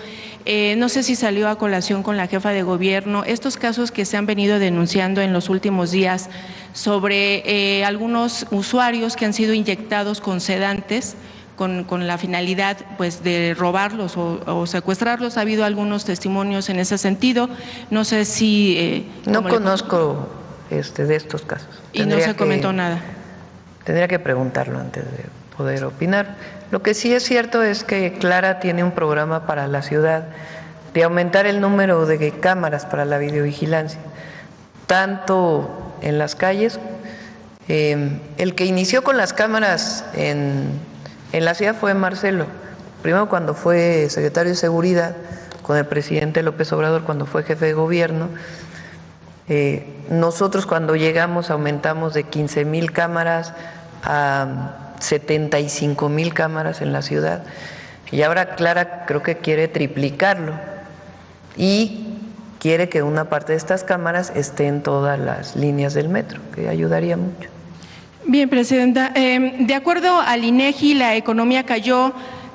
no sé si salió a colación con la jefa de gobierno estos casos que se han venido denunciando en los últimos días sobre algunos usuarios que han sido inyectados con sedantes con la finalidad pues de robarlos o secuestrarlos. Ha habido algunos testimonios en ese sentido. No sé si no conozco de estos casos. Y no se comentó nada. Tendría que preguntarlo antes de poder opinar. Lo que sí es cierto es que Clara tiene un programa para la ciudad de aumentar el número de cámaras para la videovigilancia, tanto en las calles. El que inició con las cámaras en la ciudad fue Marcelo, primero cuando fue secretario de Seguridad con el presidente López Obrador, cuando fue jefe de gobierno. Nosotros cuando llegamos aumentamos de 15,000 cámaras a 75,000 cámaras en la ciudad, y ahora Clara creo que quiere triplicarlo y quiere que una parte de estas cámaras esté en todas las líneas del metro, que ayudaría mucho. Bien, Presidenta. De acuerdo al INEGI, la economía cayó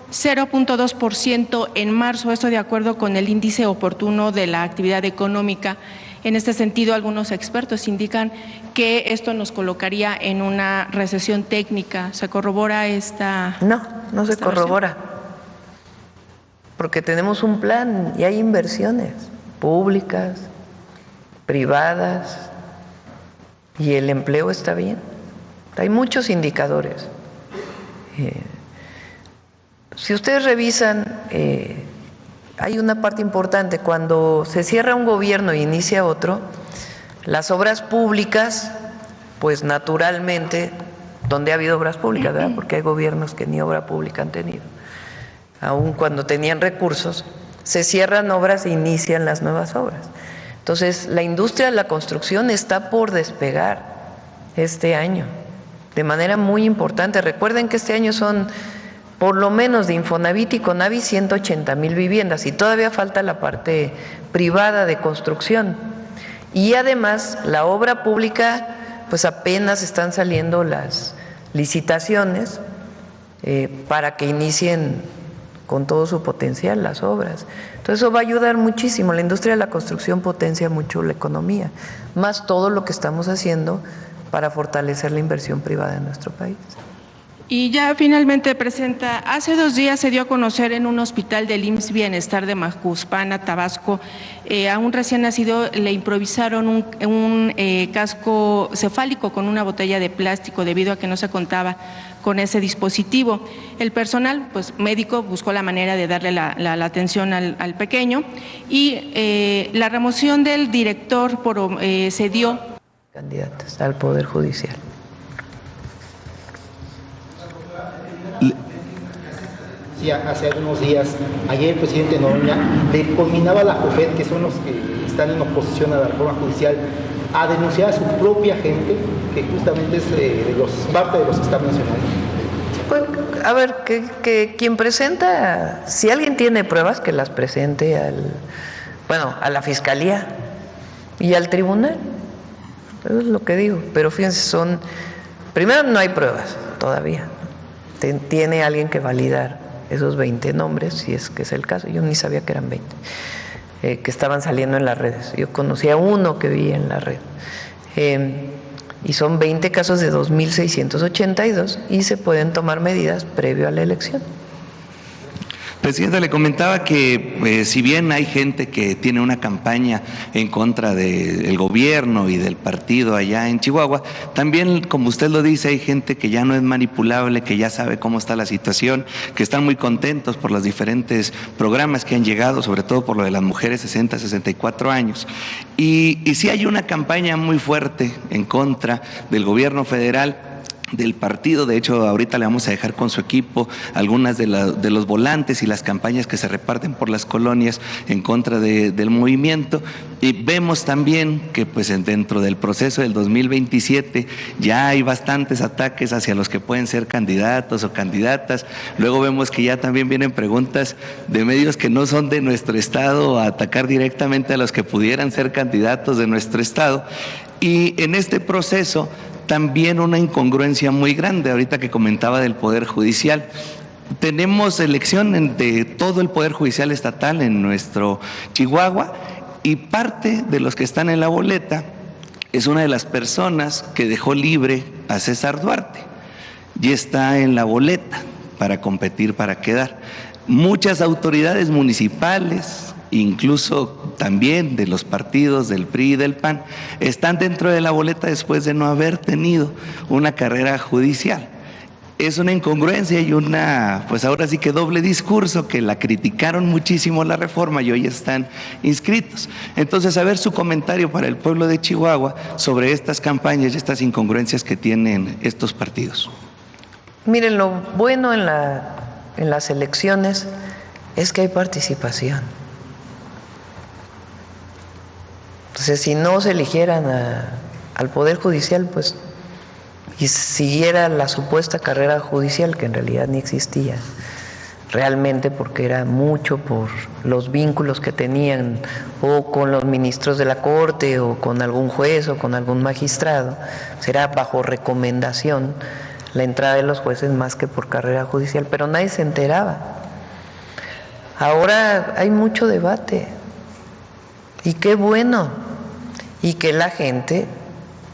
0.2% en marzo, esto de acuerdo con el índice oportuno de la actividad económica. En este sentido, algunos expertos indican que esto nos colocaría en una recesión técnica. ¿Se corrobora esta? No se corrobora, porque tenemos un plan y hay inversiones públicas, privadas, y el empleo está bien. Hay muchos indicadores. Si ustedes revisan, hay una parte importante. Cuando se cierra un gobierno e inicia otro, las obras públicas, pues naturalmente, donde ha habido obras públicas, ¿verdad? Porque hay gobiernos que ni obra pública han tenido. Aun cuando tenían recursos, se cierran obras e inician las nuevas obras. Entonces, la industria de la construcción está por despegar este año, de manera muy importante. Recuerden que este año son, por lo menos de Infonavit y Conavi, 180,000 viviendas, y todavía falta la parte privada de construcción. Y además, la obra pública, pues apenas están saliendo las licitaciones para que inicien con todo su potencial las obras. Entonces eso va a ayudar muchísimo. La industria de la construcción potencia mucho la economía, más todo lo que estamos haciendo para fortalecer la inversión privada en nuestro país. Y ya finalmente, Presidenta, hace 2 días se dio a conocer en un hospital del IMSS Bienestar de Macuspana, Tabasco, a un recién nacido le improvisaron un casco cefálico con una botella de plástico debido a que no se contaba con ese dispositivo. El personal, pues médico, buscó la manera de darle la atención al pequeño, y la remoción del director se dio. Candidatas al Poder Judicial. Sí, hace algunos días, ayer el presidente Noroña le combinaba a la JOFED, que son los que están en oposición a la reforma judicial, a denunciar a su propia gente, que justamente es parte de los que está mencionando. Pues, a ver, que quien presenta, si alguien tiene pruebas, que las presente a la Fiscalía y al Tribunal. Eso es lo que digo. Pero fíjense, primero no hay pruebas todavía. Tiene alguien que validar esos 20 nombres, si es que es el caso. Yo ni sabía que eran 20, que estaban saliendo en las redes. Yo conocía uno que vi en la red. Y son 20 casos de 2.682 y se pueden tomar medidas previo a la elección. Presidenta, le comentaba que si bien hay gente que tiene una campaña en contra del gobierno y del partido allá en Chihuahua, también, como usted lo dice, hay gente que ya no es manipulable, que ya sabe cómo está la situación, que están muy contentos por los diferentes programas que han llegado, sobre todo por lo de las mujeres 60-64 años. Y sí hay una campaña muy fuerte en contra del gobierno federal, del partido. De hecho, ahorita le vamos a dejar con su equipo algunas de los volantes y las campañas que se reparten por las colonias en contra del movimiento. Y vemos también que pues dentro del proceso del 2027 ya hay bastantes ataques hacia los que pueden ser candidatos o candidatas. Luego vemos que ya también vienen preguntas de medios que no son de nuestro estado a atacar directamente a los que pudieran ser candidatos de nuestro estado. Y en este proceso también una incongruencia muy grande, ahorita que comentaba del Poder Judicial. Tenemos elección de todo el Poder Judicial estatal en nuestro Chihuahua, y parte de los que están en la boleta es una de las personas que dejó libre a César Duarte y está en la boleta para competir, para quedar. Muchas autoridades municipales, incluso también de los partidos del PRI y del PAN, están dentro de la boleta después de no haber tenido una carrera judicial. Es una incongruencia y pues ahora sí que doble discurso, que la criticaron muchísimo la reforma y hoy están inscritos. Entonces, a ver su comentario para el pueblo de Chihuahua sobre estas campañas y estas incongruencias que tienen estos partidos. Miren, lo bueno en las elecciones es que hay participación. Entonces, si no se eligieran al Poder Judicial, pues, y siguiera la supuesta carrera judicial, que en realidad ni existía, realmente porque era mucho por los vínculos que tenían o con los ministros de la Corte o con algún juez o con algún magistrado. Será bajo recomendación la entrada de los jueces más que por carrera judicial, pero nadie se enteraba. Ahora hay mucho debate y qué bueno, y que la gente,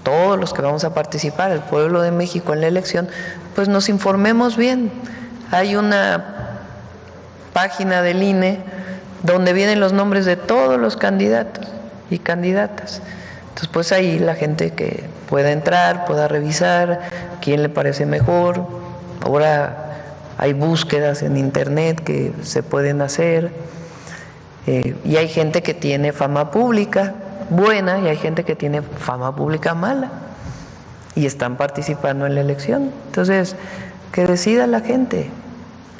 todos los que vamos a participar, el pueblo de México en la elección, pues nos informemos bien. Hay una página del INE donde vienen los nombres de todos los candidatos y candidatas. Entonces, pues ahí la gente que pueda entrar, pueda revisar quién le parece mejor. Ahora hay búsquedas en internet que se pueden hacer, y hay gente que tiene fama pública buena y hay gente que tiene fama pública mala y están participando en la elección. Entonces, que decida la gente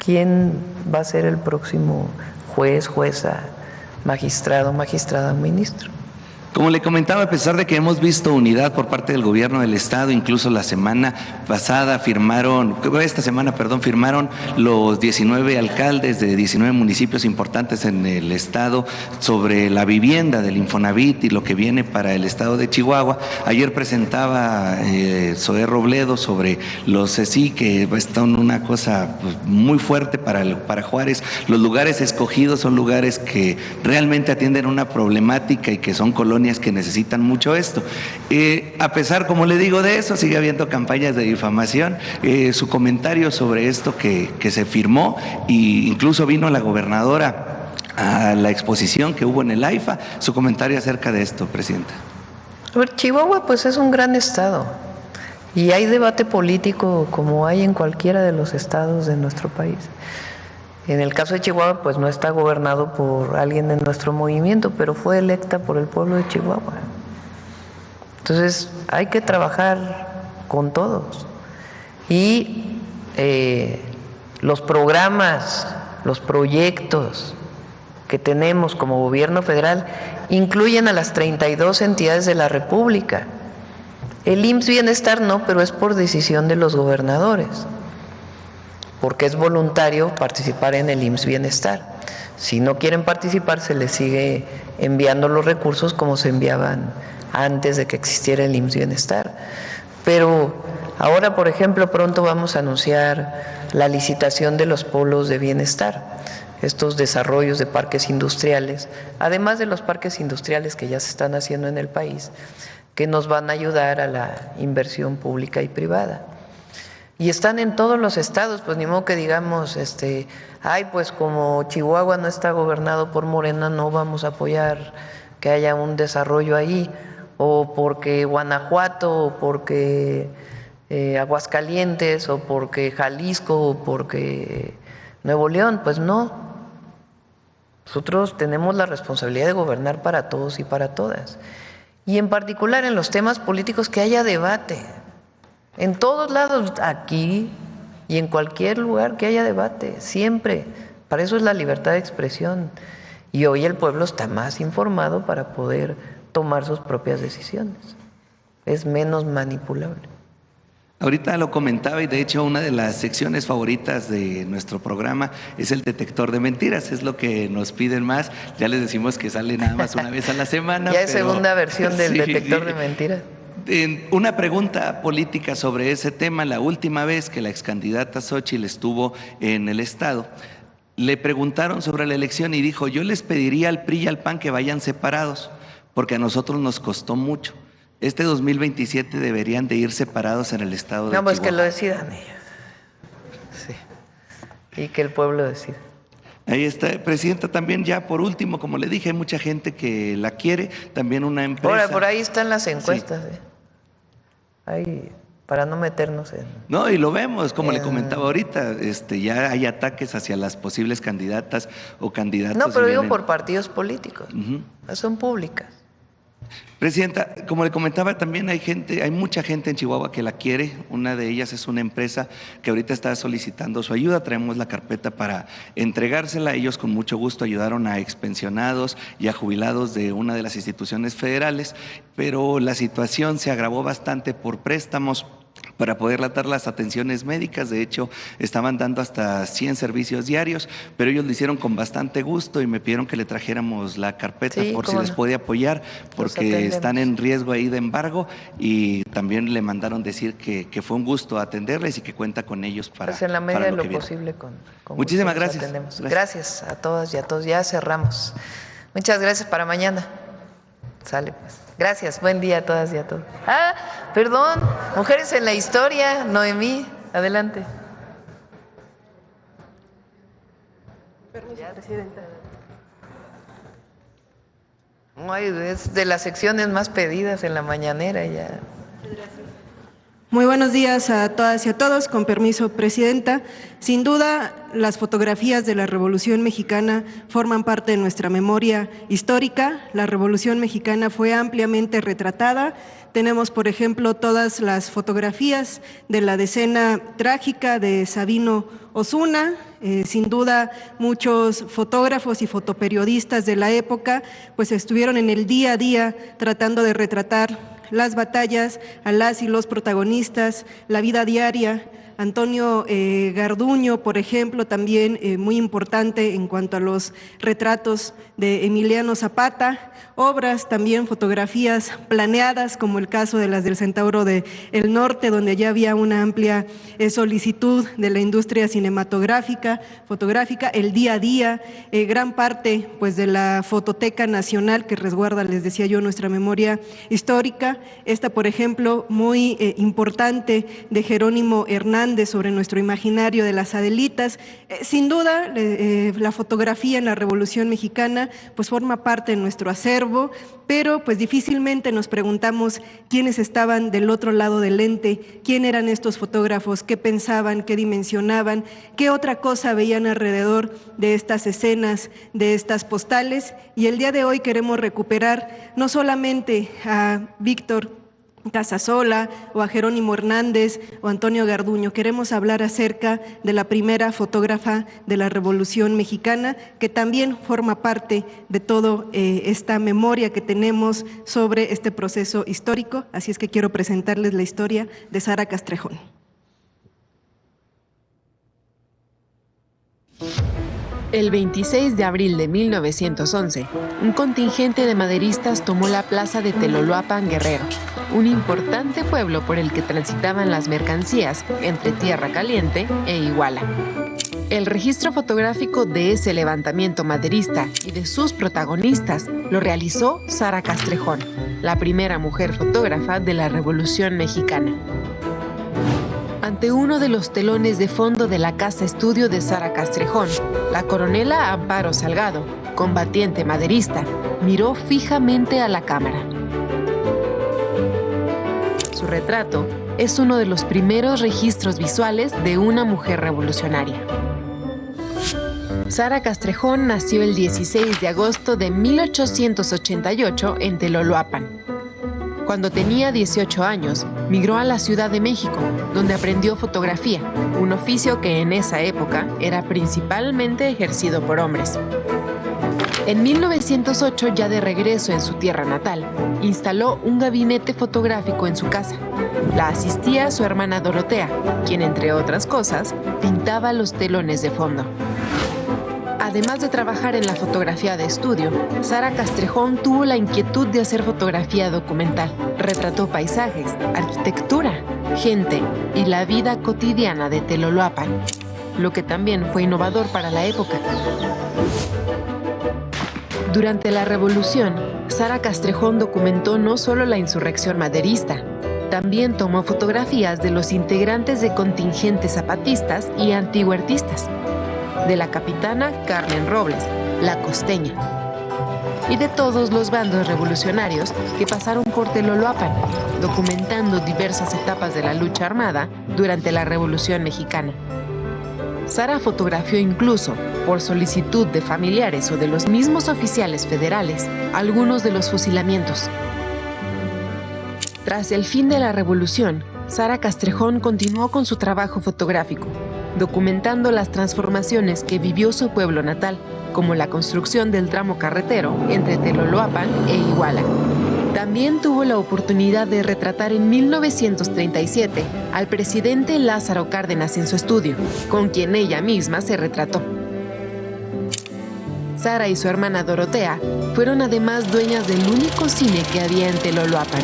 quién va a ser el próximo juez, jueza, magistrado, magistrada, ministro. Como le comentaba, a pesar de que hemos visto unidad por parte del gobierno del Estado, incluso la semana pasada firmaron los 19 alcaldes de 19 municipios importantes en el Estado sobre la vivienda del Infonavit y lo que viene para el Estado de Chihuahua. Ayer presentaba Zoé Robledo sobre los CECI, que están una cosa muy fuerte para Juárez. Los lugares escogidos son lugares que realmente atienden una problemática y que son colonias que necesitan mucho esto. A pesar, como le digo, de eso, sigue habiendo campañas de difamación. Su comentario sobre esto que se firmó, e incluso vino la gobernadora a la exposición que hubo en el AIFA, su comentario acerca de esto, Presidenta. A ver, Chihuahua pues es un gran estado y hay debate político como hay en cualquiera de los estados de nuestro país. En el caso de Chihuahua, pues no está gobernado por alguien de nuestro movimiento, pero fue electa por el pueblo de Chihuahua. Entonces, hay que trabajar con todos. Y los programas, los proyectos que tenemos como gobierno federal incluyen a las 32 entidades de la República. El IMSS Bienestar no, pero es por decisión de los gobernadores, porque es voluntario participar en el IMSS Bienestar. Si no quieren participar, se les sigue enviando los recursos como se enviaban antes de que existiera el IMSS Bienestar. Pero ahora, por ejemplo, pronto vamos a anunciar la licitación de los polos de bienestar, estos desarrollos de parques industriales, además de los parques industriales que ya se están haciendo en el país, que nos van a ayudar a la inversión pública y privada. Y están en todos los estados, pues ni modo que digamos, pues como Chihuahua no está gobernado por Morena, no vamos a apoyar que haya un desarrollo ahí, o porque Guanajuato, o porque Aguascalientes, o porque Jalisco, o porque Nuevo León, pues no. Nosotros tenemos la responsabilidad de gobernar para todos y para todas. Y en particular en los temas políticos, que haya debate. En todos lados, aquí y en cualquier lugar, que haya debate, siempre. Para eso es la libertad de expresión. Y hoy el pueblo está más informado para poder tomar sus propias decisiones. Es menos manipulable. Ahorita lo comentaba y de hecho una de las secciones favoritas de nuestro programa es el detector de mentiras, es lo que nos piden más. Ya les decimos que sale nada más una vez a la semana. Ya es segunda versión del detector de mentiras. Una pregunta política sobre ese tema. La última vez que la excandidata Xóchitl estuvo en el Estado, le preguntaron sobre la elección y dijo: yo les pediría al PRI y al PAN que vayan separados, porque a nosotros nos costó mucho. Este 2027 deberían de ir separados en el Estado de Chihuahua. No, pues que lo decidan ellos. Sí. Y que el pueblo decida. Ahí está, Presidenta. También ya por último, como le dije, hay mucha gente que la quiere, también una empresa. Ahora, por ahí están las encuestas. Sí. Ahí, para no meternos en... No, y lo vemos, como le comentaba ahorita, ya hay ataques hacia las posibles candidatas o candidatos. No, pero digo por partidos políticos. Son públicas. Presidenta, como le comentaba, también hay mucha gente en Chihuahua que la quiere. Una de ellas es una empresa que ahorita está solicitando su ayuda. Traemos la carpeta para entregársela. Ellos con mucho gusto ayudaron a expensionados y a jubilados de una de las instituciones federales, pero la situación se agravó bastante por préstamos para poder dar las atenciones médicas. De hecho, estaban dando hasta 100 servicios diarios, pero ellos lo hicieron con bastante gusto y me pidieron que le trajéramos la carpeta por si les podía apoyar, porque están en riesgo ahí de embargo, y también le mandaron decir que fue un gusto atenderles y que cuenta con ellos para pues en la medida de lo viene. Posible con muchísimas gracias. Gracias a todas y a todos. Ya cerramos. Muchas gracias. Para mañana. Sale pues. Gracias, buen día a todas y a todos. Perdón, Mujeres en la Historia, Noemí, adelante. Permiso, Presidenta. Ay, es de las secciones más pedidas en la mañanera ya. Muy buenos días a todas y a todos. Con permiso, Presidenta. Sin duda, las fotografías de la Revolución Mexicana forman parte de nuestra memoria histórica. La Revolución Mexicana fue ampliamente retratada. Tenemos, por ejemplo, todas las fotografías de la decena trágica de Sabino Osuna. Sin duda, muchos fotógrafos y fotoperiodistas de la época pues estuvieron en el día a día tratando de retratar las batallas, a las y los protagonistas, la vida diaria. Antonio Garduño, por ejemplo, también muy importante en cuanto a los retratos de Emiliano Zapata, obras también, fotografías planeadas, como el caso de las del Centauro del Norte, donde ya había una amplia solicitud de la industria cinematográfica, fotográfica, el día a día, gran parte pues de la Fototeca Nacional que resguarda, les decía yo, nuestra memoria histórica. Esta, por ejemplo, muy importante, de Jerónimo Hernández, sobre nuestro imaginario de las Adelitas. Sin duda, la fotografía en la Revolución Mexicana pues forma parte de nuestro acervo, pero pues difícilmente nos preguntamos quiénes estaban del otro lado del lente, quién eran estos fotógrafos, qué pensaban, qué dimensionaban, qué otra cosa veían alrededor de estas escenas, de estas postales. Y el día de hoy queremos recuperar no solamente a Víctor Casasola o a Jerónimo Hernández o Antonio Garduño, queremos hablar acerca de la primera fotógrafa de la Revolución Mexicana, que también forma parte de toda esta memoria que tenemos sobre este proceso histórico. Así es que quiero presentarles la historia de Sara Castrejón. El 26 de abril de 1911, un contingente de maderistas tomó la plaza de Teloloapan, Guerrero, un importante pueblo por el que transitaban las mercancías entre Tierra Caliente e Iguala. El registro fotográfico de ese levantamiento maderista y de sus protagonistas lo realizó Sara Castrejón, la primera mujer fotógrafa de la Revolución Mexicana. Ante uno de los telones de fondo de la casa estudio de Sara Castrejón, la coronela Amparo Salgado, combatiente maderista, miró fijamente a la cámara. Su retrato es uno de los primeros registros visuales de una mujer revolucionaria. Sara Castrejón nació el 16 de agosto de 1888 en Teloloapan. Cuando tenía 18 años, migró a la Ciudad de México, donde aprendió fotografía, un oficio que en esa época era principalmente ejercido por hombres. En 1908, ya de regreso en su tierra natal, instaló un gabinete fotográfico en su casa. La asistía su hermana Dorotea, quien, entre otras cosas, pintaba los telones de fondo. Además de trabajar en la fotografía de estudio, Sara Castrejón tuvo la inquietud de hacer fotografía documental. Retrató paisajes, arquitectura, gente y la vida cotidiana de Teloloapan, lo que también fue innovador para la época. Durante la Revolución, Sara Castrejón documentó no solo la insurrección maderista, también tomó fotografías de los integrantes de contingentes zapatistas y antihuertistas, de la capitana Carmen Robles, la costeña, y de todos los bandos revolucionarios que pasaron por Teloloapan, documentando diversas etapas de la lucha armada durante la Revolución Mexicana. Sara fotografió incluso, por solicitud de familiares o de los mismos oficiales federales, algunos de los fusilamientos. Tras el fin de la Revolución, Sara Castrejón continuó con su trabajo fotográfico, documentando las transformaciones que vivió su pueblo natal, como la construcción del tramo carretero entre Teloloapan e Iguala. También tuvo la oportunidad de retratar en 1937 al presidente Lázaro Cárdenas en su estudio, con quien ella misma se retrató. Sara y su hermana Dorotea fueron además dueñas del único cine que había en Teloloapan.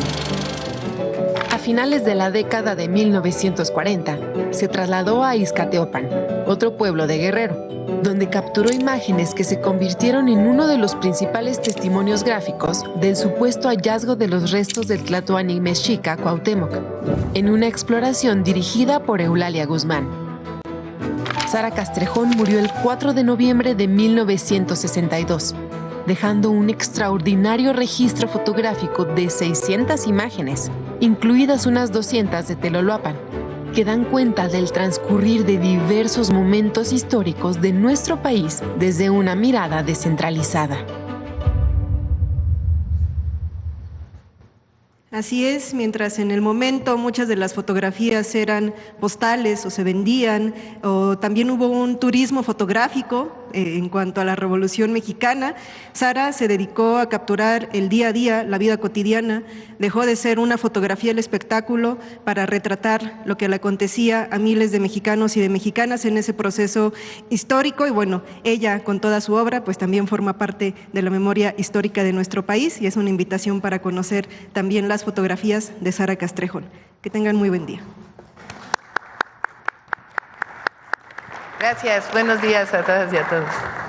A finales de la década de 1940, se trasladó a Izcateopan, otro pueblo de Guerrero, donde capturó imágenes que se convirtieron en uno de los principales testimonios gráficos del supuesto hallazgo de los restos del Tlatoani mexica Cuauhtémoc, en una exploración dirigida por Eulalia Guzmán. Sara Castrejón murió el 4 de noviembre de 1962, dejando un extraordinario registro fotográfico de 600 imágenes, incluidas unas 200 de Teloloapan, que dan cuenta del transcurrir de diversos momentos históricos de nuestro país desde una mirada descentralizada. Así es, mientras en el momento muchas de las fotografías eran postales o se vendían, o también hubo un turismo fotográfico en cuanto a la Revolución Mexicana, Sara se dedicó a capturar el día a día, la vida cotidiana, dejó de ser una fotografía del espectáculo para retratar lo que le acontecía a miles de mexicanos y de mexicanas en ese proceso histórico, y bueno, ella con toda su obra pues también forma parte de la memoria histórica de nuestro país y es una invitación para conocer también las fotografías de Sara Castrejón. Que tengan muy buen día. Gracias, buenos días a todas y a todos.